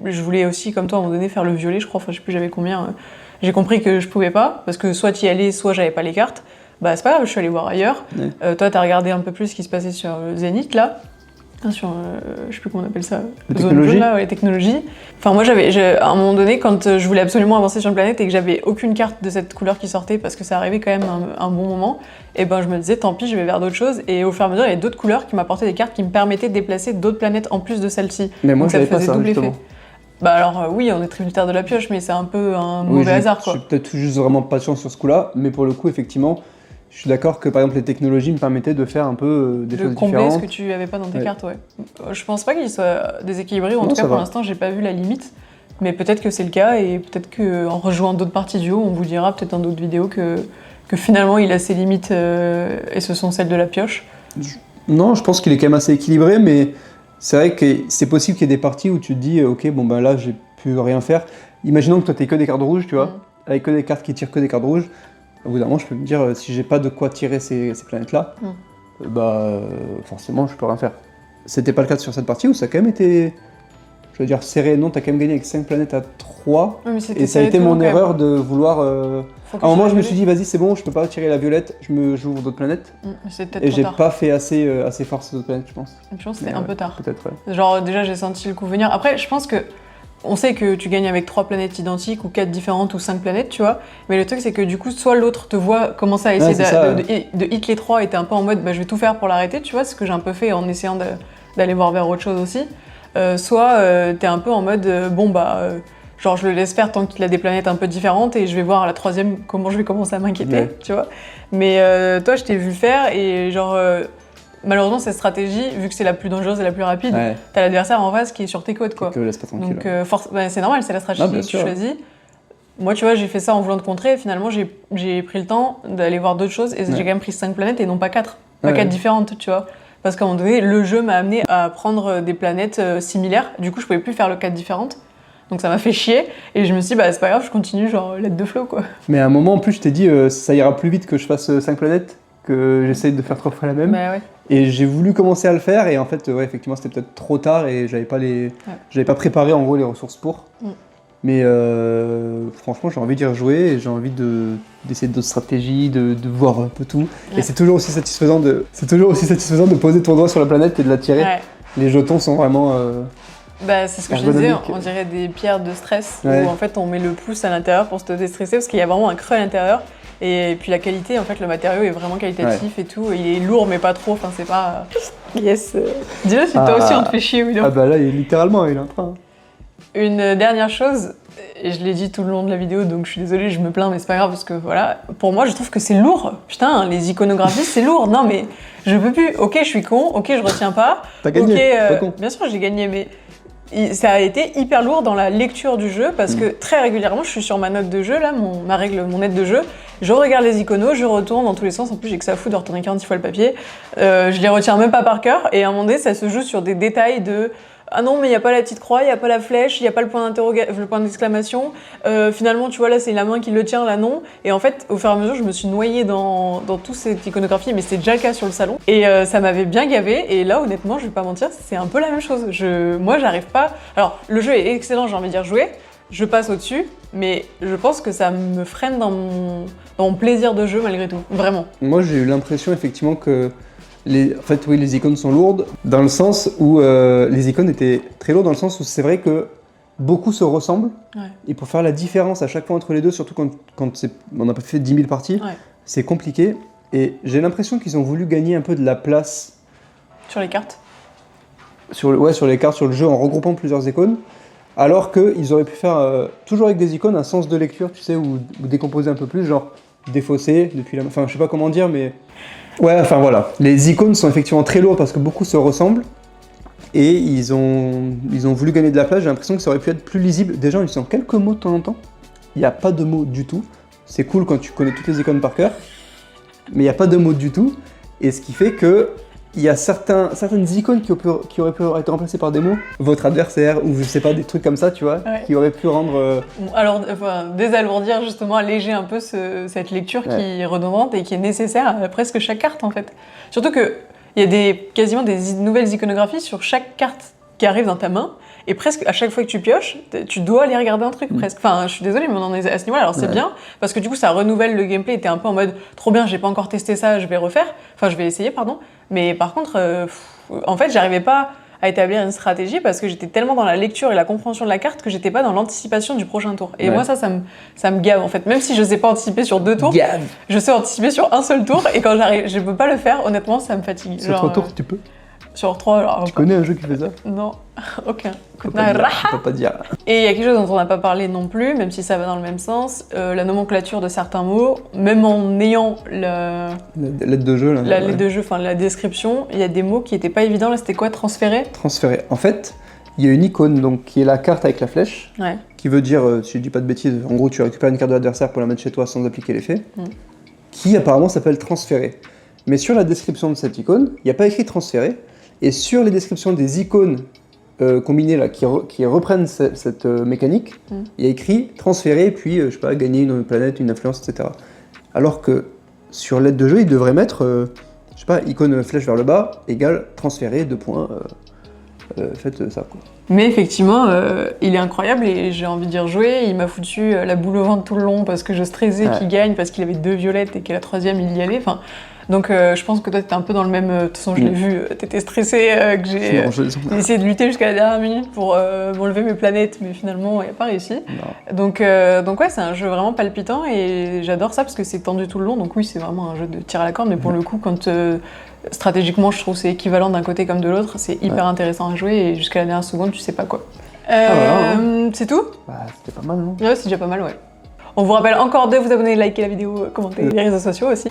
Speaker 2: je voulais aussi, comme toi, à un moment donné, faire le violet, je crois, enfin, je sais plus j'avais combien. J'ai compris que je pouvais pas, parce que soit tu y allais, soit j'avais pas les cartes. Bah, c'est pas grave, je suis allée voir ailleurs. Toi, t'as regardé un peu plus ce qui se passait sur Zénith, là. Sur, je sais plus comment on appelle ça,
Speaker 1: zone
Speaker 2: jaune, là, les technologies. Enfin, moi, à un moment donné, quand je voulais absolument avancer sur une planète et que j'avais aucune carte de cette couleur qui sortait, parce que ça arrivait quand même un bon moment, et ben je me disais, tant pis, je vais vers d'autres choses. Et au fur et à mesure, il y a d'autres couleurs qui m'apportaient des cartes qui me permettaient de déplacer d'autres planètes en plus de celle-ci.
Speaker 1: Mais moi,
Speaker 2: donc,
Speaker 1: j'avais pas ça,
Speaker 2: double
Speaker 1: justement.
Speaker 2: effet. Bah alors oui, on est tributaire de la pioche, mais c'est un peu un mauvais hasard, quoi.
Speaker 1: Je suis peut-être juste vraiment pas de chance sur ce coup-là, mais pour le coup, effectivement, je suis d'accord que par exemple les technologies me permettaient de faire un peu des choses différentes.
Speaker 2: De combler ce que tu avais pas dans tes cartes, ouais. Je pense pas qu'il soit déséquilibré, ou en tout cas pour l'instant j'ai pas vu la limite. Mais peut-être que c'est le cas, et peut-être qu'en rejoignant d'autres parties du haut, on vous dira peut-être dans d'autres vidéos que finalement il a ses limites et ce sont celles de la pioche.
Speaker 1: Non, je pense qu'il est quand même assez équilibré, mais c'est vrai que c'est possible qu'il y ait des parties où tu te dis ok, bon ben là j'ai pu rien faire. Imaginons que toi t'aies que des cartes rouges, tu vois, avec que des cartes qui tirent que des cartes rouges. Au bout d'un moment, je peux me dire, si j'ai pas de quoi tirer ces planètes-là, forcément, je peux rien faire. C'était pas le cas sur cette partie où ça a quand même été, je veux dire, serré. Non, t'as quand même gagné avec 5 planètes à 3. Et ça a été mon erreur de vouloir... À un moment, je me suis dit, vas-y, c'est bon, je peux pas tirer la violette, j'ouvre d'autres planètes. Et j'ai pas fait assez fort ces autres planètes, je pense.
Speaker 2: Je pense que c'était un peu tard.
Speaker 1: Peut-être, ouais.
Speaker 2: Genre, déjà, j'ai senti le coup venir. Après, je pense que on sait que tu gagnes avec 3 planètes identiques ou 4 différentes ou 5 planètes, tu vois. Mais le truc, c'est que du coup, soit l'autre te voit commencer à essayer de hit les 3 et t'es un peu en mode bah, je vais tout faire pour l'arrêter, tu vois, ce que j'ai un peu fait en essayant d'aller voir vers autre chose aussi. Soit t'es un peu en mode genre je le laisse faire tant qu'il a des planètes un peu différentes et je vais voir à la 3e comment je vais commencer à m'inquiéter, tu vois. Mais toi, je t'ai vu faire et genre. Malheureusement, cette stratégie, vu que c'est la plus dangereuse et la plus rapide, t'as l'adversaire en face qui est sur tes côtes, quoi.
Speaker 1: Que laisse pas tranquille.
Speaker 2: Donc c'est normal, c'est la stratégie que tu choisis. Moi, tu vois, j'ai fait ça en voulant te contrer et finalement, j'ai pris le temps d'aller voir d'autres choses et j'ai quand même pris 5 planètes et non pas 4. Pas 4 différentes, tu vois. Parce qu'à un moment donné, le jeu m'a amené à prendre des planètes similaires. Du coup, je pouvais plus faire le 4 différentes. Donc ça m'a fait chier et je me suis dit, bah c'est pas grave, je continue, genre, let the flow, quoi.
Speaker 1: Mais à un moment, en plus, je t'ai dit, ça ira plus vite que je fasse 5 planètes, que j'essaye de faire 3 fois la même.
Speaker 2: Bah ouais.
Speaker 1: Et j'ai voulu commencer à le faire et en fait, effectivement, c'était peut-être trop tard et j'avais pas préparé en gros les ressources pour. Mais franchement, j'ai envie d'y rejouer et j'ai envie d'essayer d'autres stratégies, de voir un peu tout. Et c'est toujours aussi satisfaisant de poser ton doigt sur la planète et de la tirer. Les jetons sont vraiment.
Speaker 2: C'est ce que je disais, on dirait des pierres de stress où en fait on met le pouce à l'intérieur pour se déstresser parce qu'il y a vraiment un creux à l'intérieur. Et puis la qualité, en fait, le matériau est vraiment qualitatif et tout. Il est lourd, mais pas trop. Enfin, c'est pas. Yes. Dis-le si toi aussi on te fait chier, Willow.
Speaker 1: Ah bah là, il est en train.
Speaker 2: Une dernière chose, et je l'ai dit tout le long de la vidéo, donc je suis désolée, je me plains, mais c'est pas grave parce que voilà. Pour moi, je trouve que c'est lourd. Putain, les iconographies, c'est lourd. Non, mais je peux plus. Ok, je suis con. Ok, je retiens pas.
Speaker 1: T'as gagné.
Speaker 2: Bien sûr, j'ai gagné, mais. Ça a été hyper lourd dans la lecture du jeu parce que très régulièrement, je suis sur ma note de jeu, là, mon aide de jeu, je regarde les iconos, je retourne dans tous les sens, en plus j'ai que ça à foutre de retourner 40 fois le papier, je les retiens même pas par cœur et à un moment donné, ça se joue sur des détails de ah non mais il n'y a pas la petite croix, il n'y a pas la flèche, il n'y a pas le point d'exclamation, finalement tu vois là c'est la main qui le tient, là non, et en fait au fur et à mesure je me suis noyée dans toute cette iconographie, mais c'était déjà le cas sur le salon, et ça m'avait bien gavé, et là honnêtement je vais pas mentir, c'est un peu la même chose, moi j'arrive pas, alors le jeu est excellent, j'ai envie de dire jouer, je passe au-dessus, mais je pense que ça me freine dans mon plaisir de jeu malgré tout, vraiment.
Speaker 1: Moi j'ai eu l'impression effectivement que en fait oui les icônes sont lourdes, dans le sens où les icônes étaient très lourdes, dans le sens où c'est vrai que beaucoup se ressemblent, et pour faire la différence à chaque fois entre les deux, surtout quand on n'a pas fait 10 000 parties, c'est compliqué, et j'ai l'impression qu'ils ont voulu gagner un peu de la place.
Speaker 2: Sur les cartes
Speaker 1: sur les cartes, sur le jeu, en regroupant plusieurs icônes. Alors qu'ils auraient pu faire, toujours avec des icônes, un sens de lecture, tu sais, ou décomposer un peu plus, genre défausser depuis la... Enfin, je sais pas comment dire, mais... Ouais, enfin voilà. Les icônes sont effectivement très lourdes parce que beaucoup se ressemblent. Et ils ont voulu gagner de la place. J'ai l'impression que ça aurait pu être plus lisible. Déjà, ils utilisent quelques mots de temps en temps. Il n'y a pas de mots du tout. C'est cool quand tu connais toutes les icônes par cœur. Mais il n'y a pas de mots du tout. Et ce qui fait que... Il y a certaines icônes qui auraient pu être remplacées par des mots, votre adversaire, ou je sais pas, des trucs comme ça, tu vois, qui auraient pu rendre...
Speaker 2: Alors, désalourdir justement, alléger un peu cette lecture qui est redondante et qui est nécessaire à presque chaque carte en fait. Surtout qu'il y a quasiment des nouvelles iconographies sur chaque carte qui arrive dans ta main, et presque à chaque fois que tu pioches, tu dois aller regarder un truc presque. Enfin, je suis désolée, mais on en est à ce niveau-là. Alors c'est bien, parce que du coup ça renouvelle le gameplay, et t'es un peu en mode trop bien, j'ai pas encore testé ça, je vais essayer, pardon. Mais par contre, en fait, j'arrivais pas à établir une stratégie parce que j'étais tellement dans la lecture et la compréhension de la carte que j'étais pas dans l'anticipation du prochain tour. Et moi, ça me gave en fait. Même si je sais pas anticiper sur 2 tours, je sais anticiper sur un seul tour, et quand je peux pas le faire, honnêtement, ça me fatigue.
Speaker 1: Sur 3 tours, tu peux.
Speaker 2: Sur 3, alors...
Speaker 1: Tu connais un jeu qui fait ça?
Speaker 2: Non, aucun.
Speaker 1: Je peux pas dire.
Speaker 2: Et il y a quelque chose dont on n'a pas parlé non plus, même si ça va dans le même sens, la nomenclature de certains mots, même en ayant la
Speaker 1: lettre de jeu, là.
Speaker 2: La lettre de jeu, enfin la description, il y a des mots qui étaient pas évidents. Là, c'était quoi, transférer?
Speaker 1: Transférer. En fait, il y a une icône donc, qui est la carte avec la flèche, qui veut dire, si je dis pas de bêtises, en gros, tu récupères une carte de l'adversaire pour la mettre chez toi sans appliquer l'effet, qui apparemment s'appelle transférer. Mais sur la description de cette icône, il n'y a pas écrit transférer. Et sur les descriptions des icônes combinées là, qui reprennent cette mécanique, il y a écrit transférer, puis je sais pas, gagner une planète, une influence, etc. Alors que sur l'aide de jeu, il devrait mettre, je sais pas, icône flèche vers le bas, égale transférer, 2 points, faites ça quoi.
Speaker 2: Mais effectivement, il est incroyable et j'ai envie d'y rejouer. Il m'a foutu la boule au ventre tout le long parce que je stressais qu'il gagne, parce qu'il avait 2 violettes et qu'à la 3e il y allait. Enfin, donc je pense que toi t'étais un peu dans le même... De toute façon je l'ai vu, t'étais stressé, que j'ai essayé de lutter jusqu'à la dernière minute pour m'enlever mes planètes, mais finalement il n'y a pas réussi. Donc ouais, c'est un jeu vraiment palpitant et j'adore ça parce que c'est tendu tout le long. Donc oui, c'est vraiment un jeu de tir à la corde, mais pour le coup, quand stratégiquement je trouve c'est équivalent d'un côté comme de l'autre, c'est hyper intéressant à jouer et jusqu'à la dernière seconde tu sais pas quoi. C'est tout?
Speaker 1: Bah c'était pas mal, non?
Speaker 2: Ouais, c'est déjà pas mal, ouais. On vous rappelle encore de vous abonner, liker la vidéo, commenter les réseaux sociaux aussi.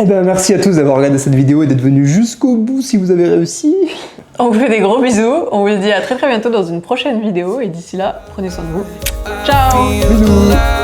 Speaker 1: Eh ben merci à tous d'avoir regardé cette vidéo et d'être venus jusqu'au bout si vous avez réussi.
Speaker 2: On vous fait des gros bisous, on vous dit à très bientôt dans une prochaine vidéo et d'ici là, prenez soin de vous. Ciao!
Speaker 1: Bisous!